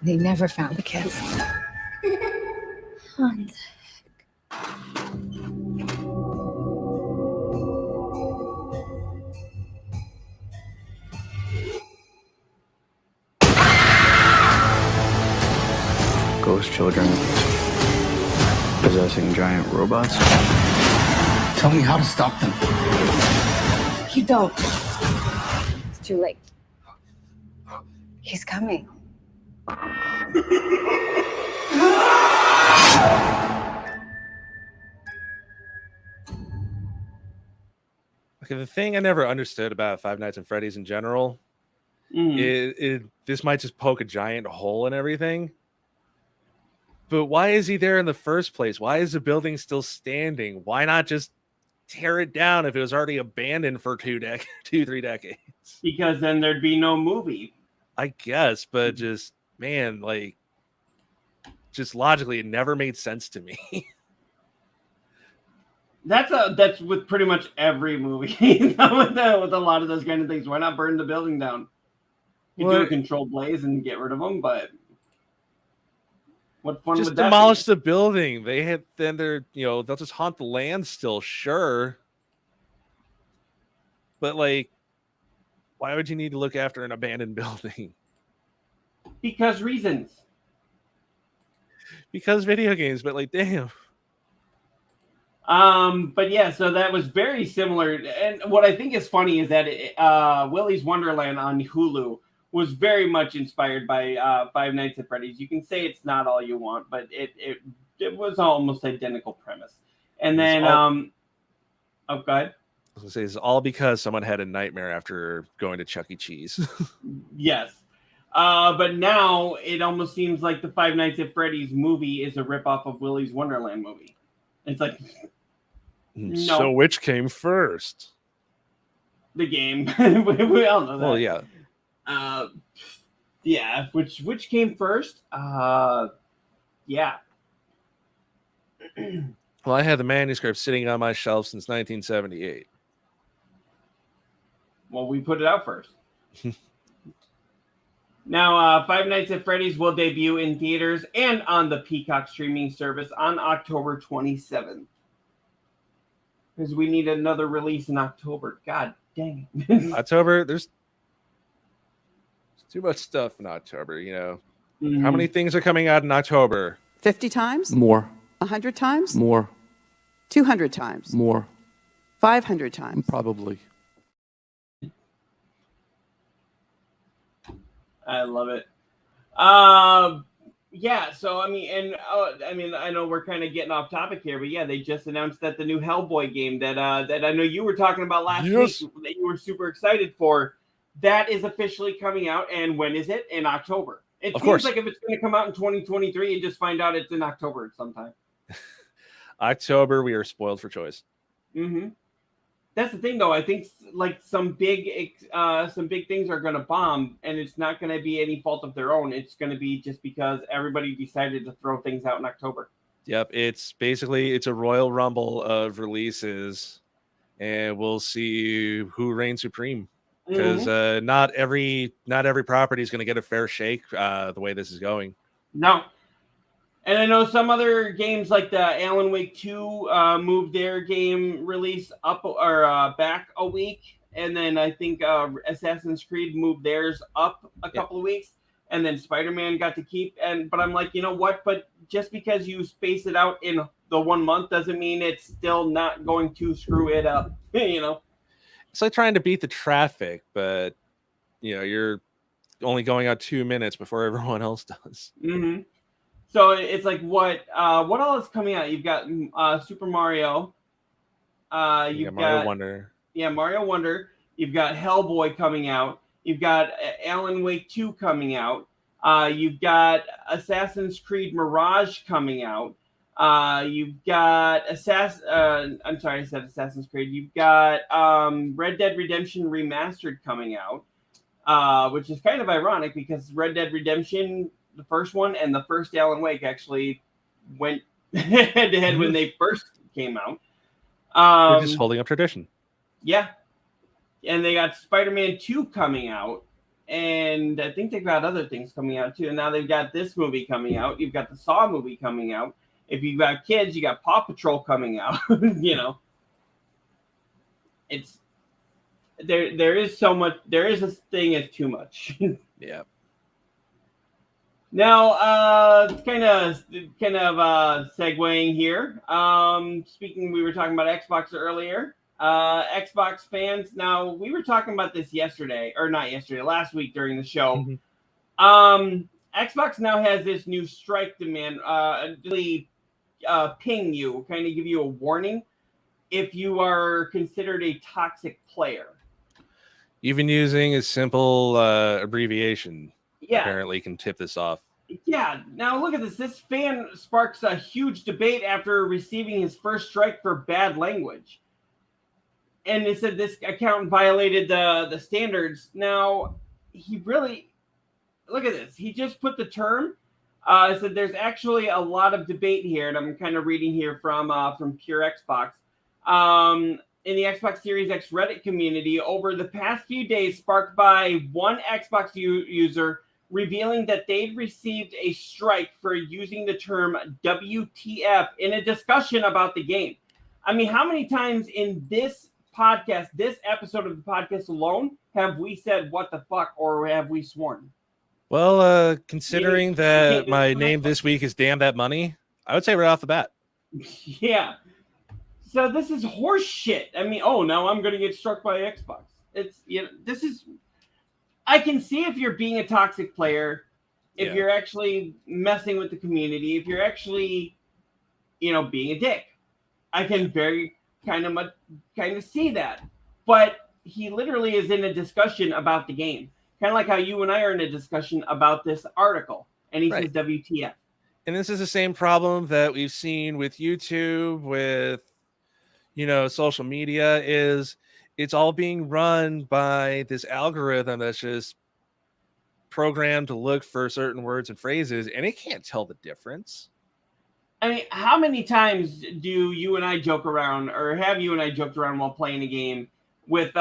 They never found the kids. What the Ghost children possessing giant robots. Tell me how to stop them. You don't. It's too late. He's coming. Okay, the thing I never understood about Five Nights at Freddy's in general, this might just poke a giant hole in everything. But why is he there in the first place? Why is the building still standing? Why not just tear it down if it was already abandoned for 3 decades? Because then there'd be no movie. I guess, but just man, like, just logically, it never made sense to me. That's with pretty much every movie. with a lot of those kind of things. Why not burn the building down? You do a controlled blaze and get rid of them, but what fun just would that demolish be? the building. They'll just haunt the land still, sure. But like, why would you need to look after an abandoned building? Because reasons. Because video games, but like, damn. But yeah, so that was very similar. And what I think is funny is that Willy's Wonderland on Hulu was very much inspired by Five Nights at Freddy's. You can say it's not all you want, but it was almost identical premise. And then, go ahead. I was gonna say, it's all because someone had a nightmare after going to Chuck E. Cheese. Yes. But now it almost seems like the Five Nights at Freddy's movie is a ripoff of Willy's Wonderland movie. It's like, no. So which came first? The game. we all know that. Well, yeah. Yeah. Which came first? Yeah. Well, I had the manuscript sitting on my shelf since 1978. Well, we put it out first. Now, Five Nights at Freddy's will debut in theaters and on the Peacock streaming service on October 27th. Because we need another release in October. God dang it. October, there's too much stuff in October, you know. Mm-hmm. How many things are coming out in October? 50 times? More. 100 times? More. 200 times? More. 500 times? Probably. I love it. Yeah, so I mean, I know we're kind of getting off topic here, but yeah, they just announced that the new Hellboy game that I know you were talking about last week that you were super excited for, that is officially coming out. And when is it? In October. It seems like if it's going to come out in 2023, you just find out it's in October sometime. October, we are spoiled for choice. Mm-hmm. That's the thing, though. I think like some big things are going to bomb, and it's not going to be any fault of their own. It's going to be just because everybody decided to throw things out in October. Yep, it's a Royal Rumble of releases, and we'll see who reigns supreme. Because not every property is going to get a fair shake the way this is going. No. And I know some other games like the Alan Wake 2 moved their game release up or back a week. And then I think Assassin's Creed moved theirs up a couple of weeks. And then Spider-Man got to keep. But I'm like, you know what? But just because you space it out in the 1 month doesn't mean it's still not going to screw it up. You know? It's like trying to beat the traffic, but you know, you're only going out 2 minutes before everyone else does. Mm-hmm. So it's like what all is coming out? You've got Super Mario. You've got Mario Wonder. Yeah, Mario Wonder. You've got Hellboy coming out. You've got Alan Wake 2 coming out. You've got Assassin's Creed Mirage coming out. You've got I said Assassin's Creed. You've got Red Dead Redemption Remastered coming out, which is kind of ironic because Red Dead Redemption, the first one, and the first Alan Wake actually went head to head when they first came out. They're just holding up tradition. Yeah. And they got Spider-Man 2 coming out. And I think they've got other things coming out too. And now they've got this movie coming out. You've got the Saw movie coming out. If you've got kids, you got Paw Patrol coming out. You know. It's there is so much. There is this thing as too much. Yeah. Now, kind of segueing here. Speaking, we were talking about Xbox earlier. Xbox fans. Now, we were talking about this last week during the show. Mm-hmm. Xbox now has this new strike demand. Really, ping you, kind of give you a warning. if you are considered a toxic player. Even using a simple abbreviation Yeah. apparently can tip this off. Yeah. Now look at this. This fan sparks a huge debate after receiving his first strike for bad language. And they said this account violated the standards. Now, he really, look at this. He just put the term. Said there's actually a lot of debate here, and I'm kind of reading here from Pure Xbox. In the Xbox Series X Reddit community, over the past few days, sparked by one Xbox user revealing that they'd received a strike for using the term WTF in a discussion about the game. I mean, how many times in this podcast, this episode of the podcast alone, have we said what the fuck, or have we sworn? Well, considering that my name this week is Damn That Money, I would say right off the bat. Yeah. So this is horse shit. I mean, oh, now I'm going to get struck by Xbox. It's, you know, this is, I can see if you're being a toxic player, if you're actually messing with the community, if you're actually, you know, being a dick. I can very kind of see that. But he literally is in a discussion about the game. Kind of like how you and I are in a discussion about this article. And he says WTF. And this is the same problem that we've seen with YouTube, with, you know, social media, is it's all being run by this algorithm that's just programmed to look for certain words and phrases, and it can't tell the difference. I mean, how many times do you and I joke around, or have you and I joked around while playing a game with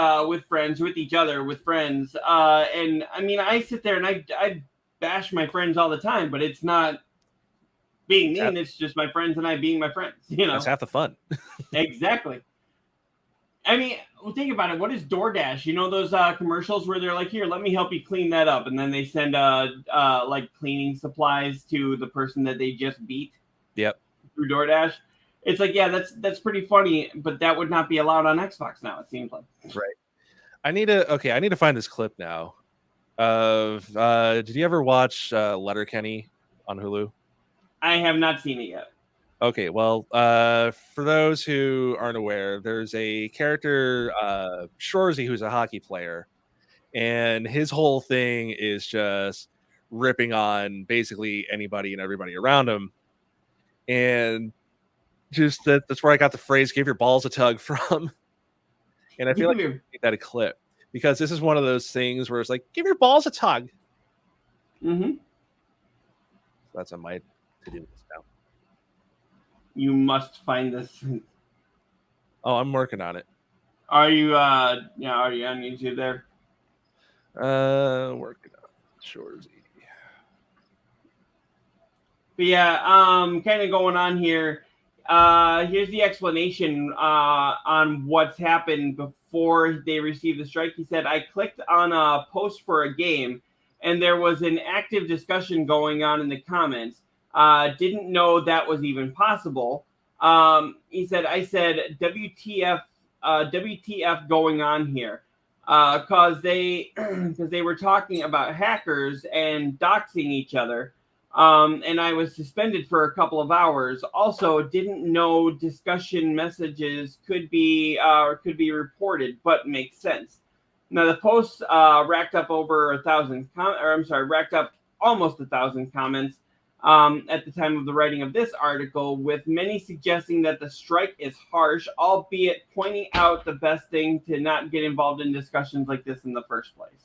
friends, with each other, with friends? And I mean, I sit there and I bash my friends all the time, but it's not being mean. It's just my friends and I being my friends. You know, that's half the fun. Exactly. I mean, think about it. What is DoorDash? You know those commercials where they're like, "Here, let me help you clean that up," and then they send like cleaning supplies to the person that they just beat. Yep. Through DoorDash. It's like, yeah, that's pretty funny, but that would not be allowed on Xbox now, it seems like. Right. I need to find this clip now of did you ever watch Letterkenny on Hulu? I have not seen it yet. Okay, well, for those who aren't aware, there's a character, Shorzy, who's a hockey player, and his whole thing is just ripping on basically anybody and everybody around him. And just that's where I got the phrase "give your balls a tug" from. And I feel like I make that a clip, because this is one of those things where it's like, give your balls a tug. Mm-hmm. That's on my to-do list now. You must find this. Oh, I'm working on it. Are you are you on YouTube there? Working on it. Shorzy. But yeah, kind of going on here. Here's the explanation on what's happened before they received the strike. He said, I clicked on a post for a game, and there was an active discussion going on in the comments. Didn't know that was even possible. He said, I said, WTF going on here? Because they were talking about hackers and doxing each other. And I was suspended for a couple of hours. Also, didn't know discussion messages could be reported, but makes sense. Now the post racked up over 1,000 racked up almost 1,000 comments at the time of the writing of this article, with many suggesting that the strike is harsh, albeit pointing out the best thing to not get involved in discussions like this in the first place.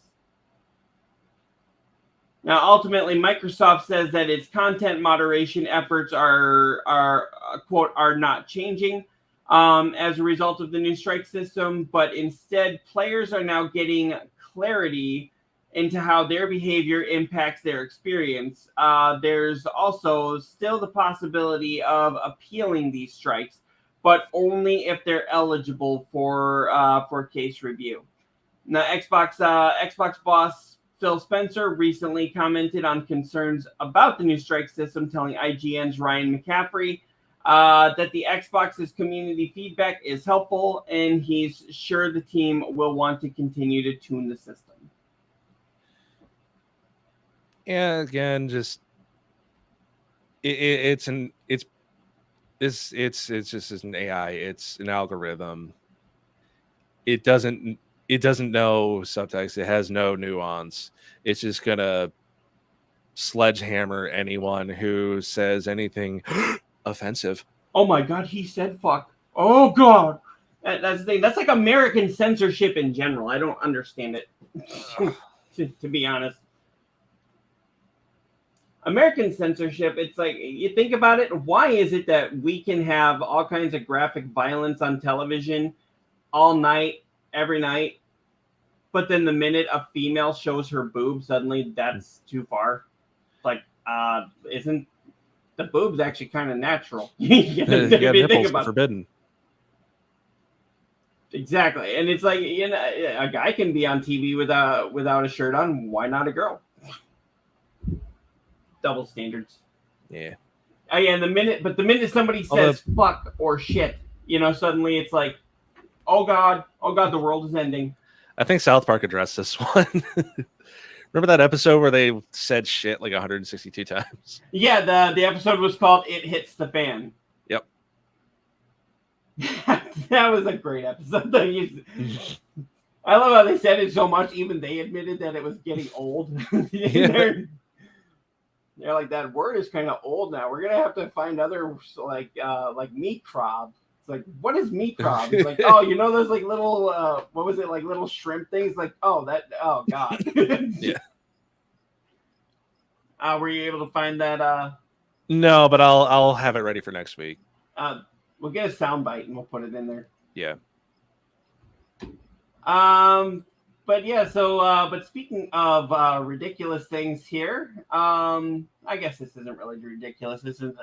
Now, ultimately, Microsoft says that its content moderation efforts are quote, are not changing as a result of the new strike system, but instead players are now getting clarity into how their behavior impacts their experience. There's also still the possibility of appealing these strikes, but only if they're eligible for case review. Now, Xbox boss Phil Spencer recently commented on concerns about the new strike system, telling IGN's Ryan McCaffrey that the Xbox's community feedback is helpful, and he's sure the team will want to continue to tune the system. Yeah, again, just it's it's just an AI. It's an algorithm. It doesn't know subtext. It has no nuance. It's just gonna sledgehammer anyone who says anything offensive. Oh my God, he said fuck. Oh God. That's the thing. That's like American censorship in general. I don't understand it, to be honest. American censorship, it's like, you think about it, why is it that we can have all kinds of graphic violence on television all night, every night, but then the minute a female shows her boobs, suddenly that's too far? Like, isn't the boobs actually kind of natural? Nipples are forbidden. Exactly. And it's like, a guy can be on TV without a shirt on. Why not a girl? Double standards. Yeah. Yeah, and the minute somebody says fuck or shit, suddenly it's like, oh God, the world is ending. I think South Park addressed this one. Remember that episode where they said shit like 162 times? Yeah, the episode was called It Hits the Fan. Yep. That was a great episode. I love how they said it so much, even they admitted that it was getting old. They're like, that word is kind of old now. We're gonna have to find other like meat crab. It's like, what is meat crab? It's like, oh, those like little what was it, like little shrimp things? Like, oh God. Yeah. Were you able to find that? No, but I'll have it ready for next week. We'll get a soundbite and we'll put it in there. Yeah. But yeah, but speaking of ridiculous things here, I guess this isn't really ridiculous. This is.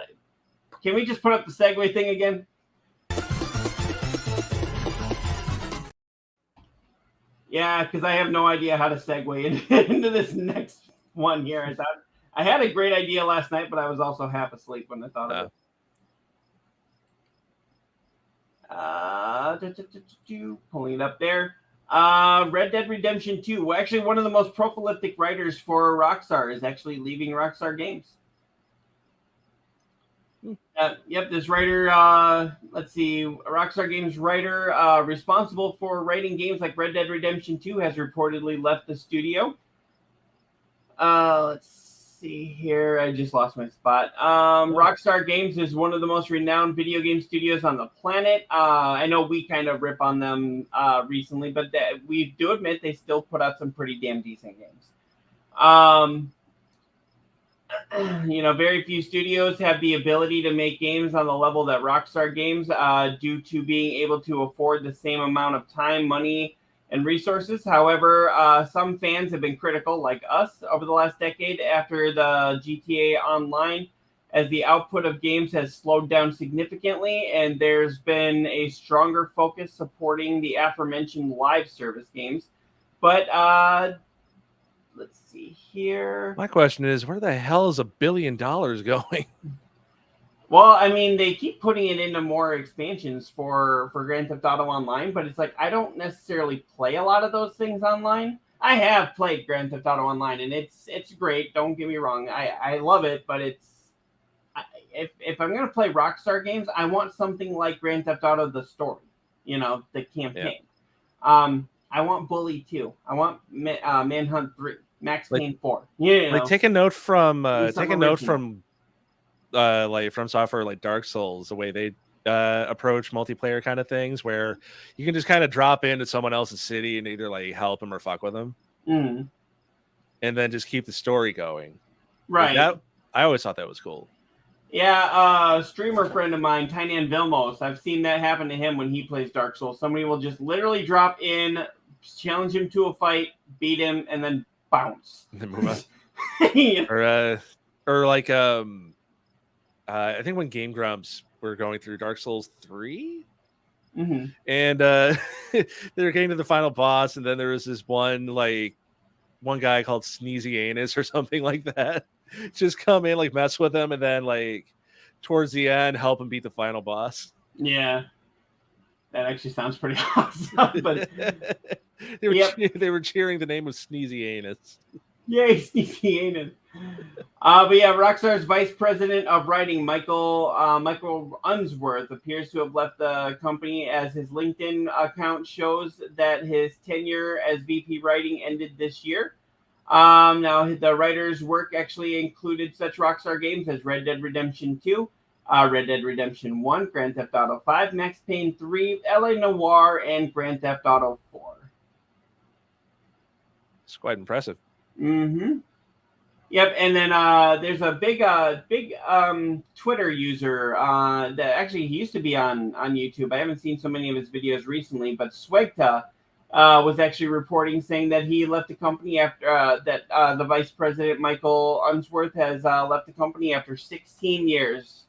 Can we just put up the segue thing again? Yeah, because I have no idea how to segue into this next one here. I had a great idea last night, but I was also half asleep when I thought of it. Pulling it up there. Red Dead Redemption 2. Well, actually, one of the most prolific writers for Rockstar is actually leaving Rockstar Games. Yep, this writer, let's see, Rockstar Games writer responsible for writing games like Red Dead Redemption 2 has reportedly left the studio. Let's see here. I just lost my spot. Rockstar Games is one of the most renowned video game studios on the planet. I know we kind of rip on them recently, but we do admit they still put out some pretty damn decent games. Very few studios have the ability to make games on the level that Rockstar Games due to being able to afford the same amount of time, money, and resources. However, some fans have been critical, like us, over the last decade after the GTA Online, as the output of games has slowed down significantly, and there's been a stronger focus supporting the aforementioned live service games. But let's see here. My question is, where the hell is $1 billion going? Well, I mean, they keep putting it into more expansions for Grand Theft Auto Online, but it's like, I don't necessarily play a lot of those things online. I have played Grand Theft Auto Online, and it's great. Don't get me wrong. I love it, but if I'm going to play Rockstar games, I want something like Grand Theft Auto, the story, the campaign. Yeah. I want Bully 2. I want Manhunt 3, Max Payne 4. Like, take a note from like From Software, like Dark Souls, the way they approach multiplayer kind of things, where you can just kind of drop into someone else's city and either like help them or fuck with them, and then just keep the story going. Right. Like I always thought that was cool. Yeah, streamer friend of mine, Tynan Vilmos, I've seen that happen to him when he plays Dark Souls. Somebody will just literally drop in, challenge him to a fight, beat him, and then bounce. And then move on. Or like I think when Game Grumps were going through Dark Souls 3, and they were getting to the final boss, and then there was this one guy called Sneezy Anus or something like that. Just come in, like, mess with him, and then like towards the end help him beat the final boss. Yeah, that actually sounds pretty awesome. But they were cheering the name of Sneezy Anus. Yay, Steve Yanin. But yeah, Rockstar's vice president of writing, Michael Unsworth, appears to have left the company, as his LinkedIn account shows that his tenure as VP writing ended this year. Now, the writer's work actually included such Rockstar games as Red Dead Redemption 2, Red Dead Redemption 1, Grand Theft Auto 5, Max Payne 3, LA Noire, and Grand Theft Auto 4. It's quite impressive. Mm-hmm. Yep, and then there's a big Twitter user that actually he used to be on YouTube. I haven't seen so many of his videos recently, but Swegta was actually reporting saying that he left the company after the vice president Michael Unsworth has left the company after 16 years.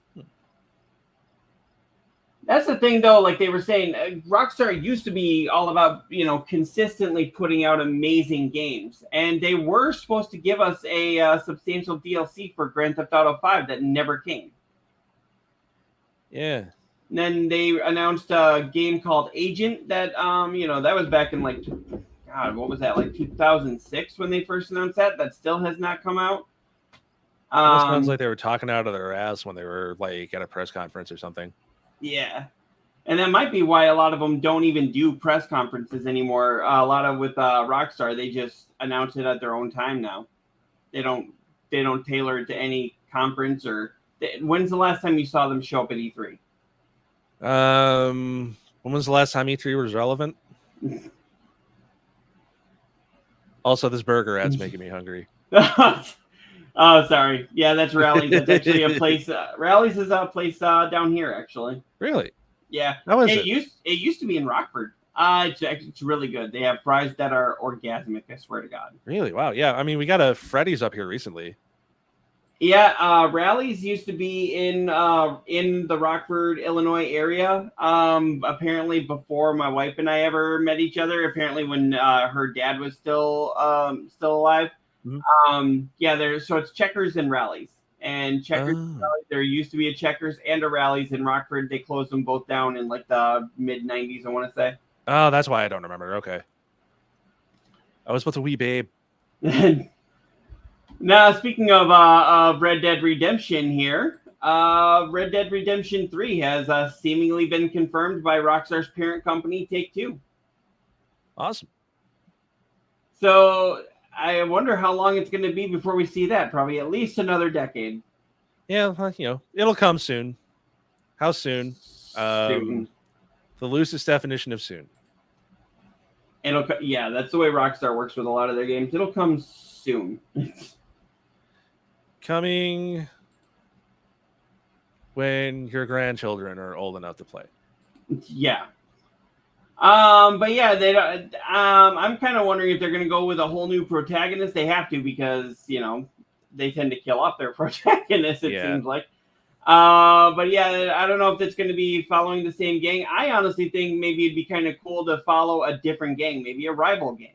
That's the thing, though. Like they were saying, Rockstar used to be all about, consistently putting out amazing games. And they were supposed to give us a substantial DLC for Grand Theft Auto 5 that never came. Yeah. And then they announced a game called Agent that, that was back in what was that, 2006 when they first announced that? That still has not come out. It sounds like they were talking out of their ass when they were at a press conference or something. Yeah. And that might be why a lot of them don't even do press conferences anymore. A lot of with Rockstar, they just announce it at their own time now. They don't tailor it to any conference when's the last time you saw them show up at E3? When was the last time E3 was relevant? Also, this burger ad's making me hungry. Oh, sorry. Yeah, that's Rallies. That's actually a place. Rallies is a place down here, actually. Really? Yeah. How is it? It used to be in Rockford. It's really good. They have fries that are orgasmic, I swear to God. Really? Wow. Yeah. I mean, we got a Freddy's up here recently. Yeah. Rallies used to be in the Rockford, Illinois area. Apparently, before my wife and I ever met each other. Apparently, when her dad was still alive. Mm-hmm. So it's Checkers and Rallies. And Checkers and Rallies, there used to be a Checkers and a Rallies in Rockford. They closed them both down in the mid-90s, I want to say. Oh, that's why I don't remember. Okay. I was with a wee babe. Now, speaking of Red Dead Redemption here, Red Dead Redemption 3 has seemingly been confirmed by Rockstar's parent company, Take-Two. Awesome. So I wonder how long it's going to be before we see that. Probably at least another decade. Yeah, it'll come soon. How soon? Soon. The loosest definition of soon. That's the way Rockstar works with a lot of their games. It'll come soon. Coming when your grandchildren are old enough to play. Yeah. But yeah, they don't. I'm kind of wondering if they're going to go with a whole new protagonist. They have to because they tend to kill off their protagonist. It seems like. But yeah, I don't know if it's going to be following the same gang. I honestly think maybe it'd be kind of cool to follow a different gang, maybe a rival gang.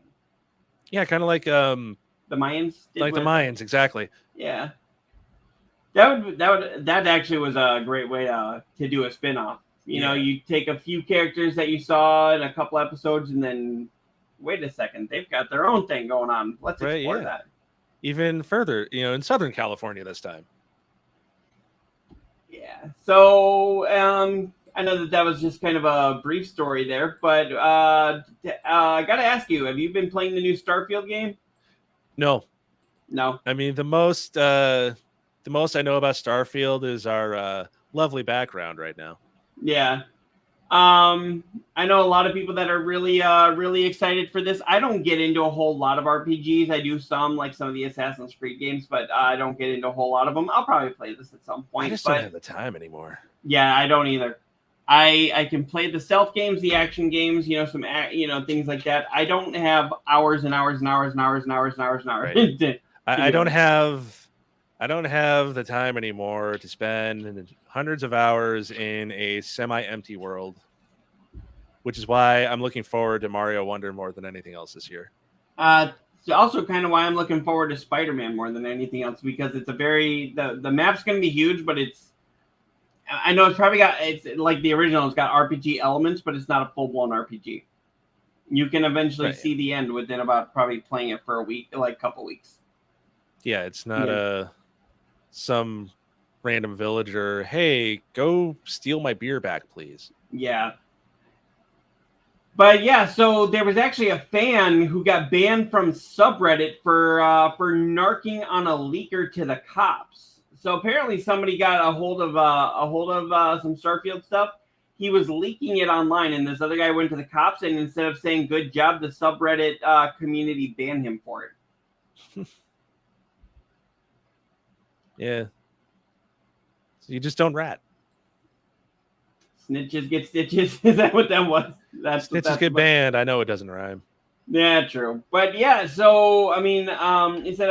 Yeah, kind of like the Mayans. The Mayans, exactly. Yeah. That actually was a great way to do a spinoff. You take a few characters that you saw in a couple episodes and then wait a second, they've got their own thing going on. Let's explore that. Even further, in Southern California this time. Yeah. So I know that was just kind of a brief story there, but I got to ask you, have you been playing the new Starfield game? No. I mean, the most I know about Starfield is our lovely background right now. Yeah. I know a lot of people that are really excited for this. I don't get into a whole lot of RPGs. I do some, like some of the Assassin's Creed games, but I don't get into a whole lot of them. I'll probably play this at some point. I just don't have the time anymore. Yeah, I don't either. I can play the stealth games, the action games, some things like that. I don't have hours and hours and hours and hours and hours and hours and hours. Right. I don't have the time anymore to spend hundreds of hours in a semi-empty world, which is why I'm looking forward to Mario Wonder more than anything else this year. Also kind of why I'm looking forward to Spider-Man more than anything else, because it's the map's going to be huge, but I know it's like the original, it's got RPG elements, but it's not a full-blown RPG. You can eventually see the end within about probably playing it for a week, like a couple weeks. Yeah, it's not some random villager. Hey, go steal my beer back, please. Yeah. But yeah, so there was actually a fan who got banned from subreddit for narking on a leaker to the cops. So apparently somebody got a hold of some Starfield stuff. He was leaking it online, and this other guy went to the cops, and instead of saying "good job," the subreddit community banned him for it. Yeah. So you just don't rat. Snitches get stitches. Is that what that was? Snitches get banned. I know it doesn't rhyme. Yeah, true. But yeah, so I mean, it said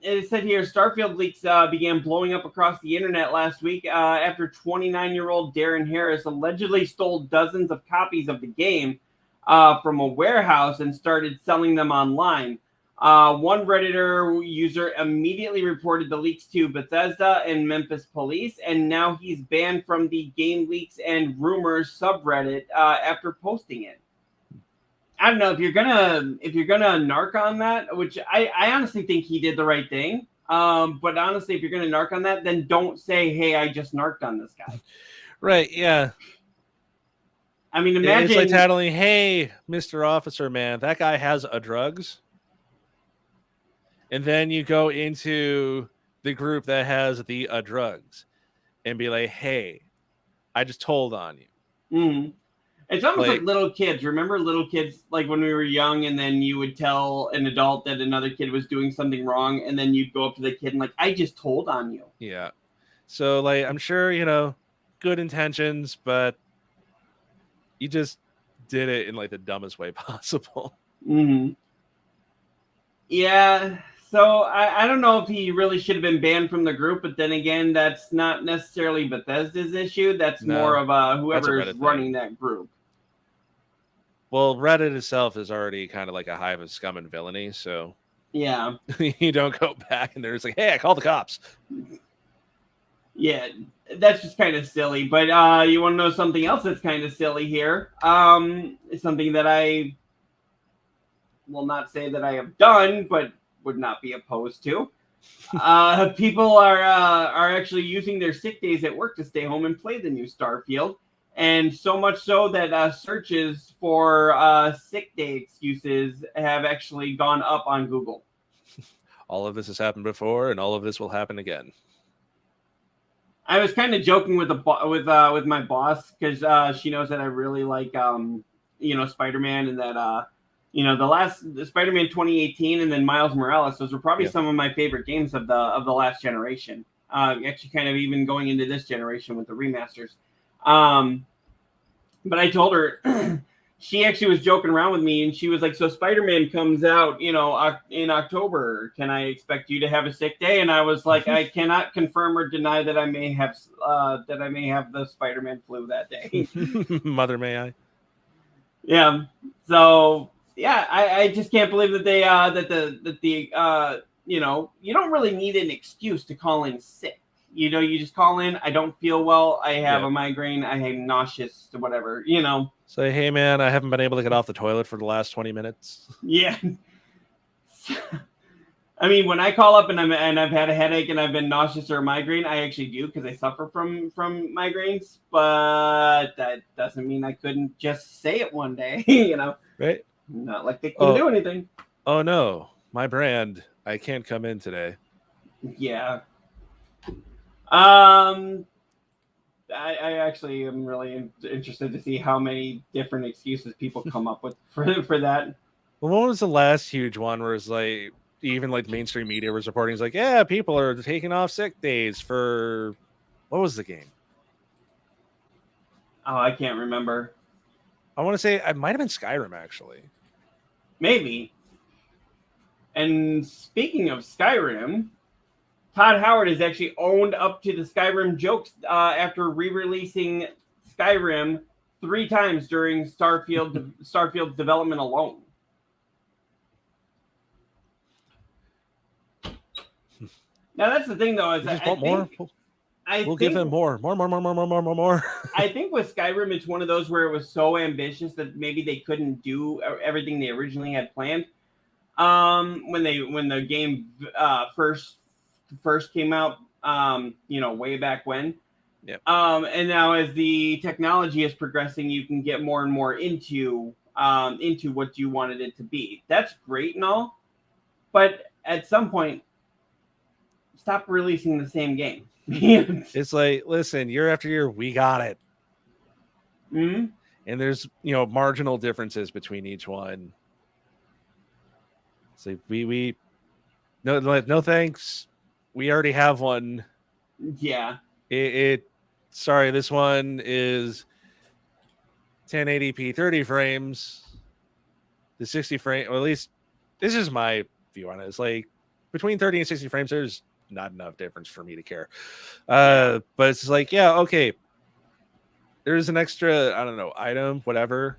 it said here Starfield leaks began blowing up across the internet last week after 29-year-old Darren Harris allegedly stole dozens of copies of the game from a warehouse and started selling them online. One Redditor user immediately reported the leaks to Bethesda and Memphis police, and now he's banned from the Game Leaks and Rumors subreddit after posting it. I don't know if you're gonna narc on that, which I honestly think he did the right thing. But honestly, if you're gonna narc on that, then don't say, "Hey, I just narked on this guy." Right? Yeah. I mean, imagine it's like tattling, "Hey, Mr. Officer, man, that guy has a drugs." And then you go into the group that has the drugs and be like, "Hey, I just told on you." Mm-hmm. It's almost like little kids. Remember little kids, like when we were young, and then you would tell an adult that another kid was doing something wrong, and then you'd go up to the kid and like, "I just told on you." Yeah. So like, I'm sure, good intentions, but you just did it in like the dumbest way possible. Mm-hmm. Yeah. So I don't know if he really should have been banned from the group, but then again, that's not necessarily Bethesda's issue. That's more of whoever is running that group. Well, Reddit itself is already kind of like a hive of scum and villainy, so yeah, you don't go back and there's like, "Hey, I called the cops." Yeah, that's just kind of silly. But you want to know something else that's kind of silly here? It's something that I will not say that I have done, but would not be opposed to. People are actually using their sick days at work to stay home and play the new Starfield. And so much so that searches for sick day excuses have actually gone up on Google. All of this has happened before, and all of this will happen again. I was kind of joking with my boss because she knows that I really like Spider-Man, and that the Spider-Man 2018 and then Miles Morales. Those were probably some of my favorite games of the last generation. Actually, kind of even going into this generation with the remasters. But I told her, she actually was joking around with me, and she was like, "So Spider-Man comes out, in October. Can I expect you to have a sick day?" And I was like, "I cannot confirm or deny that I may have the Spider-Man flu that day." Mother, may I? Yeah. So yeah, I just can't believe that they you don't really need an excuse to call in sick. You just call in. I don't feel well. I have a migraine. I am nauseous, whatever, Say, "Hey, man, I haven't been able to get off the toilet for the last 20 minutes. Yeah. I mean, when I call up and I've had a headache and I've been nauseous or a migraine, I actually do because I suffer from migraines. But that doesn't mean I couldn't just say it one day, Right? Not like they couldn't do anything. Oh, no. My brand. I can't come in today. Yeah. I actually am really interested to see how many different excuses people come up with for that. Well, what was the last huge one where it's like, even like mainstream media was reporting, it's like, yeah, people are taking off sick days for, what was the game? Oh, I can't remember. I want to say it might have been Skyrim, actually. Maybe. And speaking of Skyrim, Todd Howard has actually owned up to the Skyrim jokes after re-releasing Skyrim 3 times during Starfield's development alone. Now that's the thing, though, is that we'll give him more. I think with Skyrim, it's one of those where it was so ambitious that maybe they couldn't do everything they originally had planned. When the game first came out, way back when. Yep. And now as the technology is progressing, you can get more and more into what you wanted it to be. That's great and all, but at some point, stop releasing the same game. It's like, listen, year after year, we got it. Mm-hmm. And there's, marginal differences between each one. It's like no thanks. We already have one. Yeah. Sorry, this one is 1080p 30 frames. The 60 frame, or at least this is my view on it. It's like between 30 and 60 frames, there's not enough difference for me to care. But it's like, yeah, okay. There's an extra, I don't know, item, whatever.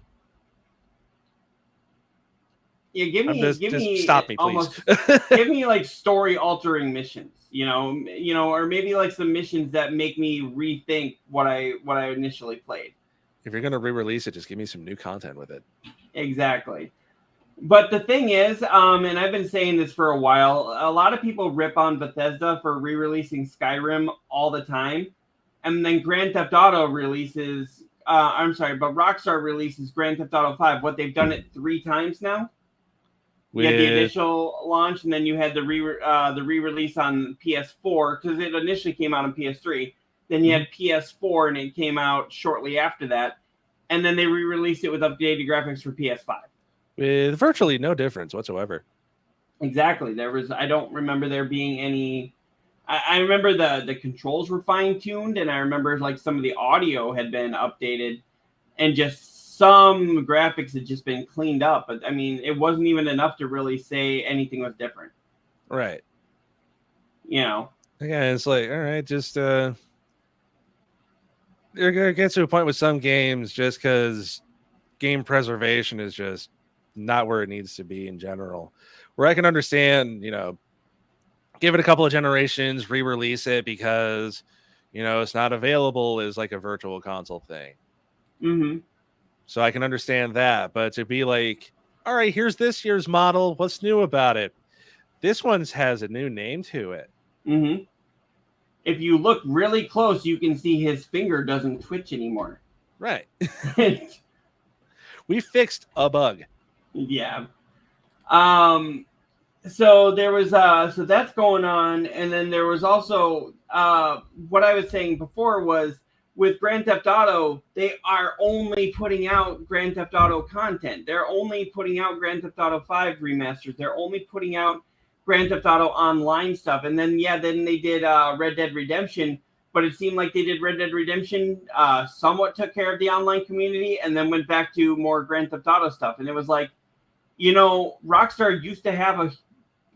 Yeah, give me stop me, please. Give me like story altering missions, or maybe like some missions that make me rethink what I initially played. If you're gonna re-release it, just give me some new content with it. Exactly. But the thing is, and I've been saying this for a while, a lot of people rip on Bethesda for re-releasing Skyrim all the time. And then Grand Theft Auto releases, but Rockstar releases Grand Theft Auto 5. What, they've done it 3 times now? You had the initial launch, and then you had the re-release on PS4, because it initially came out on PS3. Then you had PS4, and it came out shortly after that. And then they re-released it with updated graphics for PS5. With virtually no difference whatsoever. Exactly. I don't remember there being any. I remember the controls were fine-tuned, and I remember like some of the audio had been updated, and just some graphics had just been cleaned up. But I mean, it wasn't even enough to really say anything was different. Right. Yeah, it's like, all right, just you're gonna get to a point with some games just because game preservation is just not where it needs to be in general. Where I can understand, give it a couple of generations, re-release it because, it's not available as like a virtual console thing. Mm-hmm. So I can understand that. But to be like, all right, here's this year's model. What's new about it? This one's has a new name to it. Mm-hmm. If you look really close, you can see his finger doesn't twitch anymore. Right. We fixed a bug. Yeah. So there was so that's going on, and then there was also what I was saying before was with Grand Theft Auto, they are only putting out Grand Theft Auto content. They're only putting out Grand Theft Auto 5 remasters. They're only putting out Grand Theft Auto Online stuff. And then they did Red Dead Redemption, but it seemed like they did Red Dead Redemption, somewhat took care of the online community, and then went back to more Grand Theft Auto stuff. And it was like, Rockstar used to have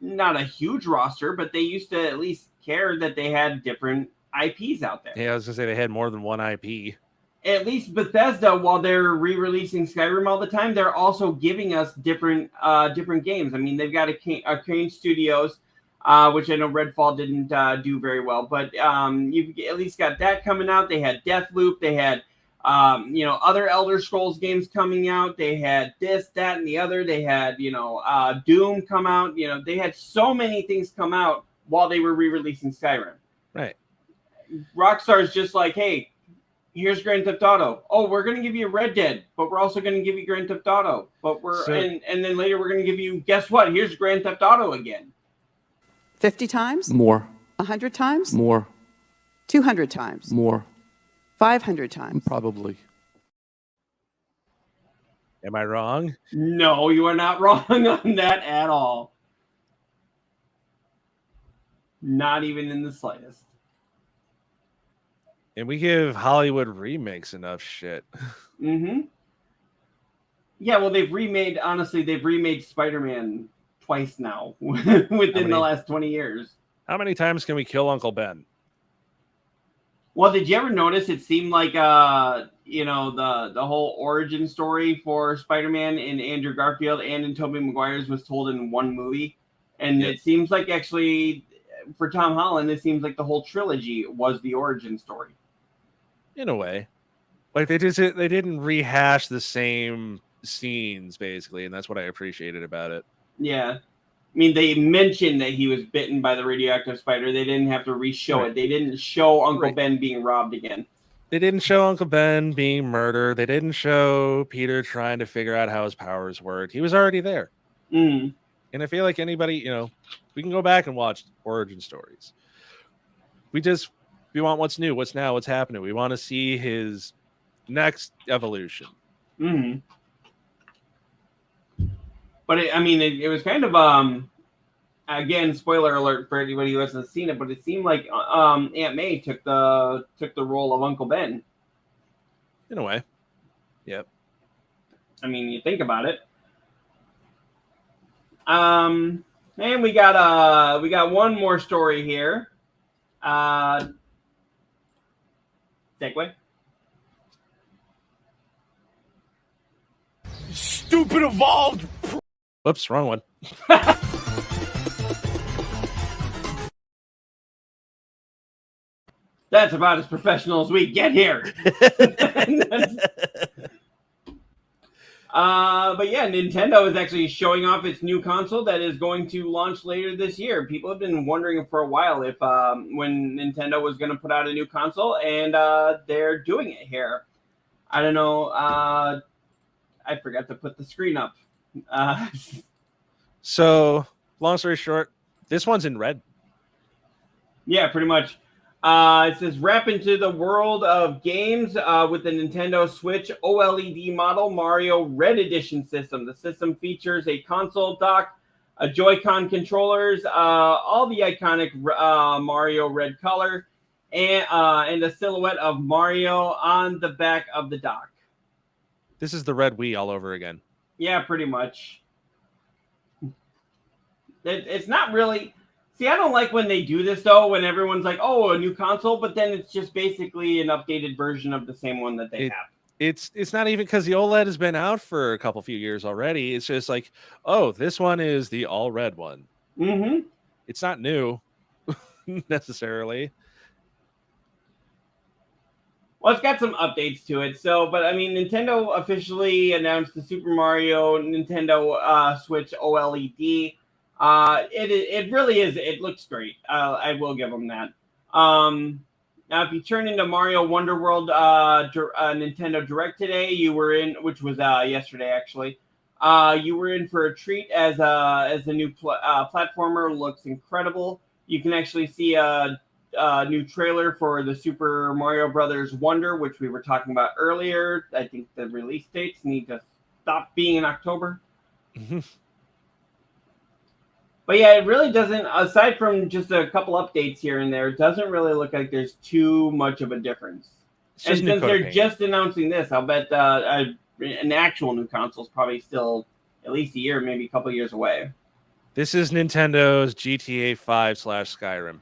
not a huge roster, but they used to at least care that they had different IPs out there. Yeah, I was gonna say they had more than one IP. At least Bethesda, while they're re-releasing Skyrim all the time, they're also giving us different games. I mean, they've got Arcane Studios, which I know Redfall didn't do very well, but you've at least got that coming out. They had Deathloop. They had other Elder Scrolls games coming out. They had this, that, and the other. They had Doom come out. They had so many things come out while they were re-releasing Skyrim. Right. Rockstar's just like, hey, here's Grand Theft Auto. Oh, we're going to give you Red Dead, but we're also going to give you Grand Theft Auto. But and then later we're going to give you, guess what? Here's Grand Theft Auto again. 50 times? More. 100 times? More. 200 times? More. 500 times? Probably. Am I wrong? No, you are not wrong on that at all. Not even in the slightest. And we give Hollywood remakes enough shit. Mm-hmm. Yeah, well, they've remade Spider-Man twice now within the last 20 years. How many times can we kill Uncle Ben? Well, did you ever notice it seemed like the whole origin story for Spider-Man in Andrew Garfield and in Tobey Maguire's was told in one movie? And It seems like actually for Tom Holland, it seems like the whole trilogy was the origin story. In a way. Like they didn't rehash the same scenes basically, and that's what I appreciated about it. Yeah. I mean, they mentioned that he was bitten by the radioactive spider. They didn't have to re-show it. They didn't show Uncle Ben being robbed again. They didn't show Uncle Ben being murdered. They didn't show Peter trying to figure out how his powers worked. He was already there. Mm. And I feel like anybody, we can go back and watch origin stories. We want what's new, what's now, what's happening. We want to see his next evolution. Mm-hmm. But it was kind of again, spoiler alert for anybody who hasn't seen it, but it seemed like Aunt May took the role of Uncle Ben. In a way. Yep. I mean, you think about it. And we got one more story here. Segue. Stupid evolved. Whoops, wrong one. That's about as professional as we get here. But yeah, Nintendo is actually showing off its new console that is going to launch later this year. People have been wondering for a while if when Nintendo was going to put out a new console, and they're doing it here. I don't know. I forgot to put the screen up. So, long story short, this one's in red. Yeah, pretty much. It says, wrap into the world of games with the Nintendo Switch OLED model Mario Red Edition system. The system features a console dock, a Joy-Con controllers, all the iconic Mario red color, and a silhouette of Mario on the back of the dock. This is the red Wii all over again. Yeah, pretty much. It's not really... See, I don't like when they do this, though, when everyone's like, oh, a new console, but then it's just basically an updated version of the same one that they have. It's not even because the OLED has been out for a few years already. It's just like, oh, this one is the all red one. Mm-hmm. It's not new necessarily. Well, it's got some updates to it. So, but I mean, Nintendo officially announced the Super Mario Nintendo Switch OLED. It really is. It looks great. I will give them that. Now, if you turn into Mario Wonder World Nintendo Direct today, you were in, which was yesterday actually. You were in for a treat as the new platformer looks incredible. You can actually see a new trailer for the Super Mario Brothers Wonder, which we were talking about earlier. I think the release dates need to stop being in October. But yeah, it really doesn't, aside from just a couple updates here and there, it doesn't really look like there's too much of a difference. And since they're just announcing this, I'll bet an actual new console is probably still at least a year, maybe a couple years away. This is Nintendo's GTA 5/Skyrim.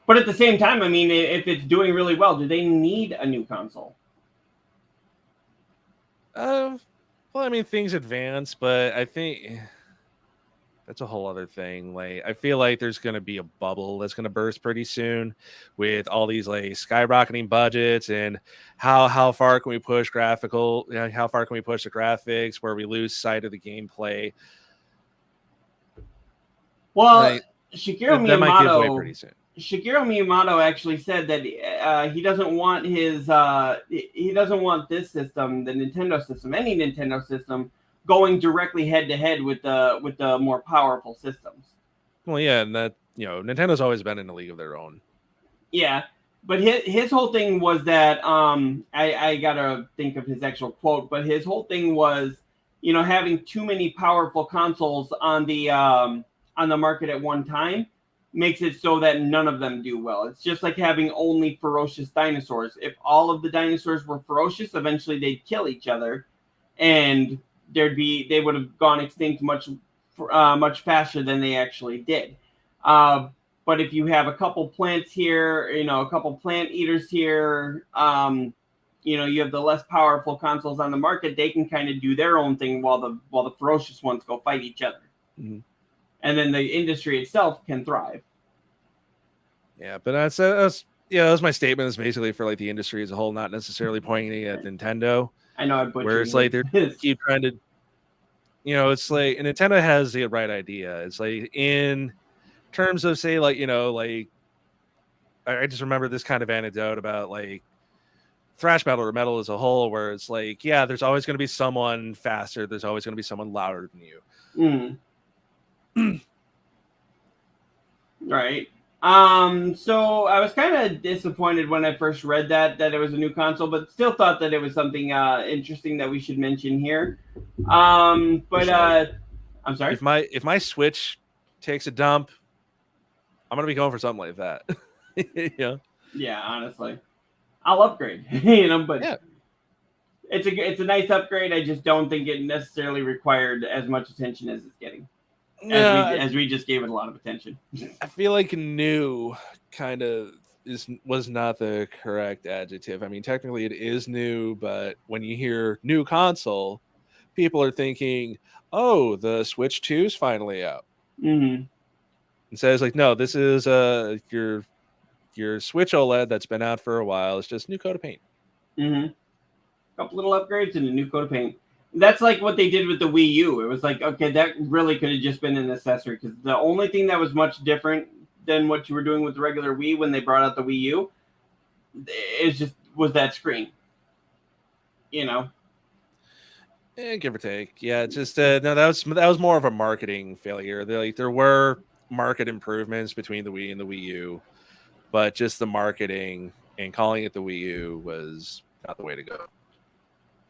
But at the same time, I mean, if it's doing really well, do they need a new console? Well, I mean, things advance, but I think that's a whole other thing. Like, I feel like there's going to be a bubble that's going to burst pretty soon with all these like skyrocketing budgets and how far can we push how far can we push the graphics where we lose sight of the gameplay. Well, Shigeru Miyamoto, that might give way pretty soon. Shigeru Miyamoto actually said that he doesn't want he doesn't want this system, the Nintendo system, any Nintendo system, going directly head to head with the more powerful systems. Well, yeah, and that Nintendo's always been in a league of their own. Yeah, but his whole thing was that I gotta think of his actual quote, but his whole thing was having too many powerful consoles on the market at one time makes it so that none of them do well. It's just like having only ferocious dinosaurs. If all of the dinosaurs were ferocious, eventually they'd kill each other, and they would have gone extinct much faster than they actually did. But if you have a couple plants here, a couple plant eaters here, you have the less powerful consoles on the market. They can kind of do their own thing while the ferocious ones go fight each other. Mm-hmm. And then the industry itself can thrive. Yeah, but that's my statement is basically for like the industry as a whole, not necessarily pointing at Nintendo. I know, where it's like they're keep trying to it's like Nintendo has the right idea. It's like in terms of say like like I just remember this kind of anecdote about like thrash metal or metal as a whole, where it's like, yeah, there's always going to be someone faster. There's always going to be someone louder than you. Right. So I was kind of disappointed when I first read that it was a new console, but still thought that it was something interesting that we should mention here. I'm sorry. If my Switch takes a dump, I'm gonna be going for something like that. Yeah, honestly, I'll upgrade. But yeah. It's a nice upgrade. I just don't think it necessarily required as much attention as it's getting. As we just gave it a lot of attention. I feel like new kind of was not the correct adjective. I mean, technically it is new, but when you hear new console, people are thinking, "Oh, the Switch 2 is finally out." Mm-hmm. Instead, it's like, no, this is your Switch OLED that's been out for a while. It's just new coat of paint. Mm-hmm. A couple little upgrades and a new coat of paint. That's like what they did with the Wii U. It was like, okay, that really could have just been an accessory, because the only thing that was much different than what you were doing with the regular Wii when they brought out the Wii U, was that screen. Give or take. Yeah, just no, that was more of a marketing failure. There were market improvements between the Wii and the Wii U, but just the marketing and calling it the Wii U was not the way to go.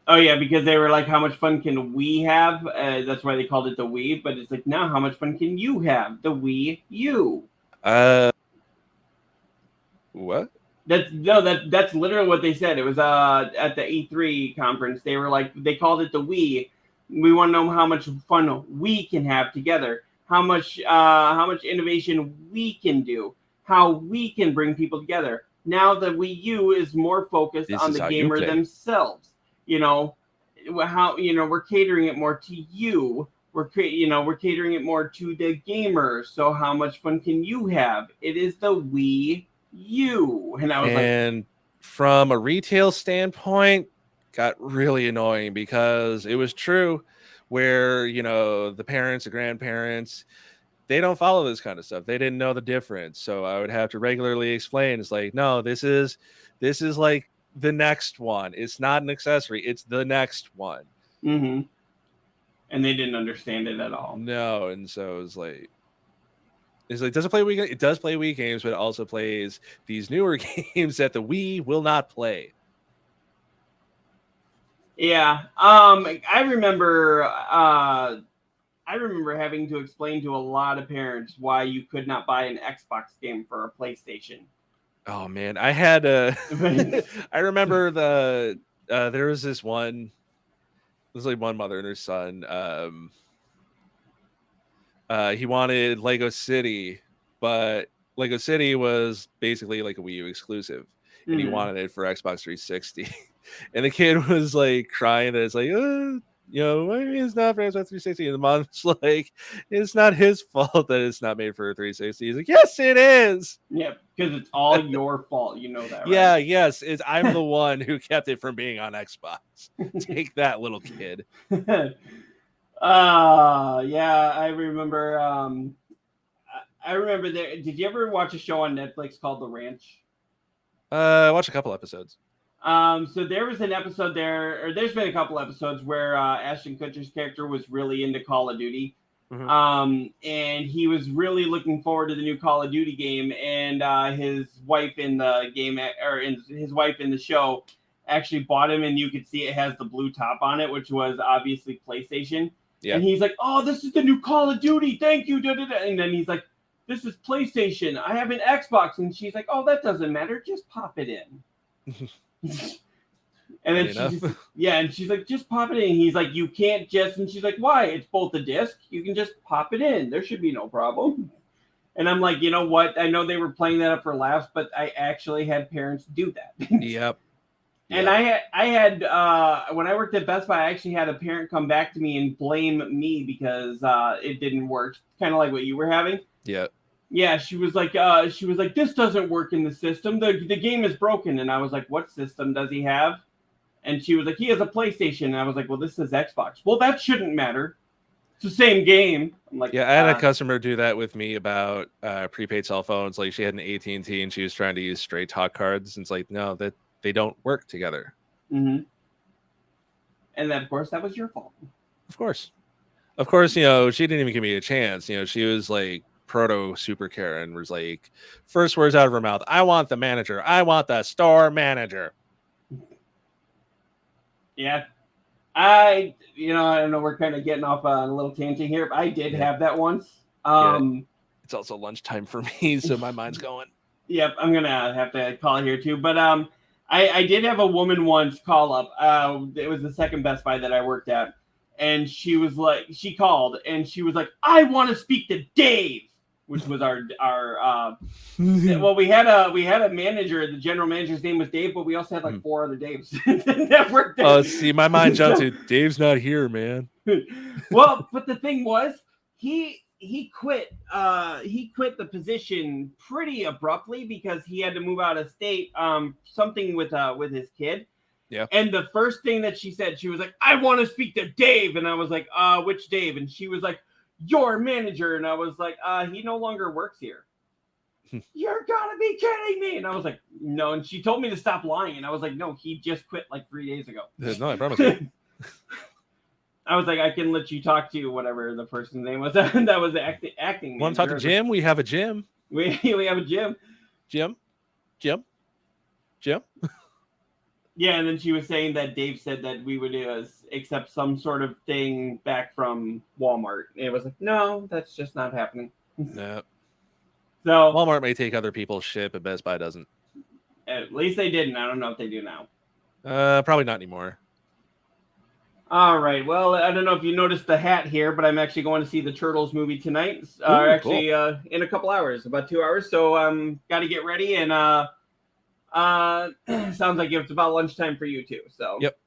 Oh, yeah, because they were like, how much fun can we have? That's why they called it the Wii. But it's like, now, how much fun can you have? The Wii U. What? That's literally what they said. It was at the E3 conference. They were like, they called it the Wii. We want to know how much fun we can have together. How much innovation we can do. How we can bring people together. Now the Wii U is more focused on the gamer themselves. We're catering it more to you. We're catering it more to the gamer. So how much fun can you have? It is the Wii U. And I was from a retail standpoint, got really annoying because it was true where, the parents, the grandparents, they don't follow this kind of stuff. They didn't know the difference. So I would have to regularly explain. It's like, no, this is like the next one. It's not an accessory. It's the next one. Mm-hmm. And they didn't understand it at all. No, and so it's like does it play Wii? It does play Wii games, but it also plays these newer games that the Wii will not play. Yeah. I remember having to explain to a lot of parents why you could not buy an Xbox game for a PlayStation. Oh man, I had I remember there was this one. There's like one mother and her son. He wanted Lego City, but Lego City was basically like a Wii U exclusive, and he wanted it for Xbox 360. And the kid was like crying that it's like, it's not for Xbox 360. And the mom's like, it's not his fault that it's not made for a 360. He's like, yes, it is. Yeah, because it's all your fault. You know that, right? Yeah, yes. I'm the one who kept it from being on Xbox. Take that, little kid. Yeah, I remember. I remember there. Did you ever watch a show on Netflix called The Ranch? I watched a couple episodes. So there was an episode there, or there's been a couple episodes where Ashton Kutcher's character was really into Call of Duty. Mm-hmm. And he was really looking forward to the new Call of Duty game, and his wife in the game, his wife in the show, actually bought him, and you could see it has the blue top on it, which was obviously PlayStation. Yeah. And he's like, "Oh, this is the new Call of Duty. Thank you." And then he's like, "This is PlayStation. I have an Xbox." And she's like, "Oh, that doesn't matter. Just pop it in." And then she's like, "Just pop it in." And he's like, "You can't just," and she's like, "Why? It's both a disc. You can just pop it in. There should be no problem." And I'm like, you know what? I know they were playing that up for laughs, but I actually had parents do that. Yep. And I had when I worked at Best Buy, I actually had a parent come back to me and blame me because it didn't work. Kind of like what you were having. Yeah. Yeah, she was like, "This doesn't work in the system. The game is broken." And I was like, "What system does he have?" And she was like, "He has a PlayStation." And I was like, "Well, this is Xbox." "Well, that shouldn't matter." the same game. I'm like, Yeah, I had a customer do that with me about prepaid cell phones. Like she had an AT&T and she was trying to use Straight Talk cards. And it's like, no, that they don't work together. Mm-hmm. And then, of course, that was your fault. Of course, she didn't even give me a chance. She was like proto super Karen, was like, first words out of her mouth, I want the manager. I want the store manager. Yeah. I don't know, we're kind of getting off on a little tangent here, but I did have that once. It's also lunchtime for me, so my mind's going. Yep, I'm gonna have to call it here too. But I did have a woman once call up. It was the second Best Buy that I worked at, and she called and she was like, I want to speak to Dave, which was our well, we had a manager. The general manager's name was Dave, but we also had like 4 other Daves that worked there. Oh, see, my mind jumped to Dave's not here, man. Well, but the thing was, he quit the position pretty abruptly because he had to move out of state, something with his kid. Yeah. And the first thing that she said, she was like, I want to speak to Dave. And I was like, which Dave? And she was like, your manager. And I was like, he no longer works here. You're gonna be kidding me. And I was like, no. And she told me to stop lying. And I was like, no, he just quit like 3 days ago. No, I promise you. I was like, I can let you talk to whatever the person's name was. That was the acting. Want to talk to Jim? We have a gym. We have a gym. Jim. Yeah, and then she was saying that Dave said that we would accept some sort of thing back from Walmart. And it was like, no, that's just not happening. No. So Walmart may take other people's shit, but Best Buy doesn't. At least they didn't. I don't know if they do now. Probably not anymore. All right. Well, I don't know if you noticed the hat here, but I'm actually going to see the Turtles movie tonight. Cool. In a couple hours, about 2 hours. So got to get ready, and sounds like it's about lunchtime for you too. So yep,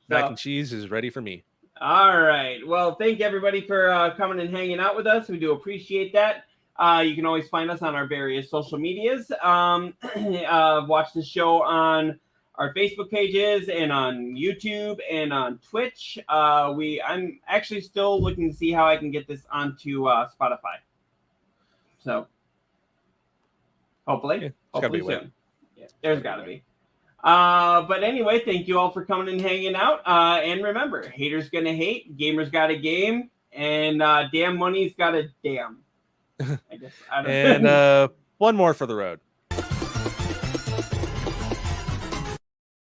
mac and cheese is ready for me. All right. Well, thank everybody for coming and hanging out with us. We do appreciate that. You can always find us on our various social medias. Watch the show on our Facebook pages and on YouTube and on Twitch. I'm actually still looking to see how I can get this onto Spotify. So hopefully soon. Yeah, there's got to be. But anyway, thank you all for coming and hanging out. And remember, haters gonna hate, gamers got a game, and damn money's got a damn. I guess. I don't and one more for the road.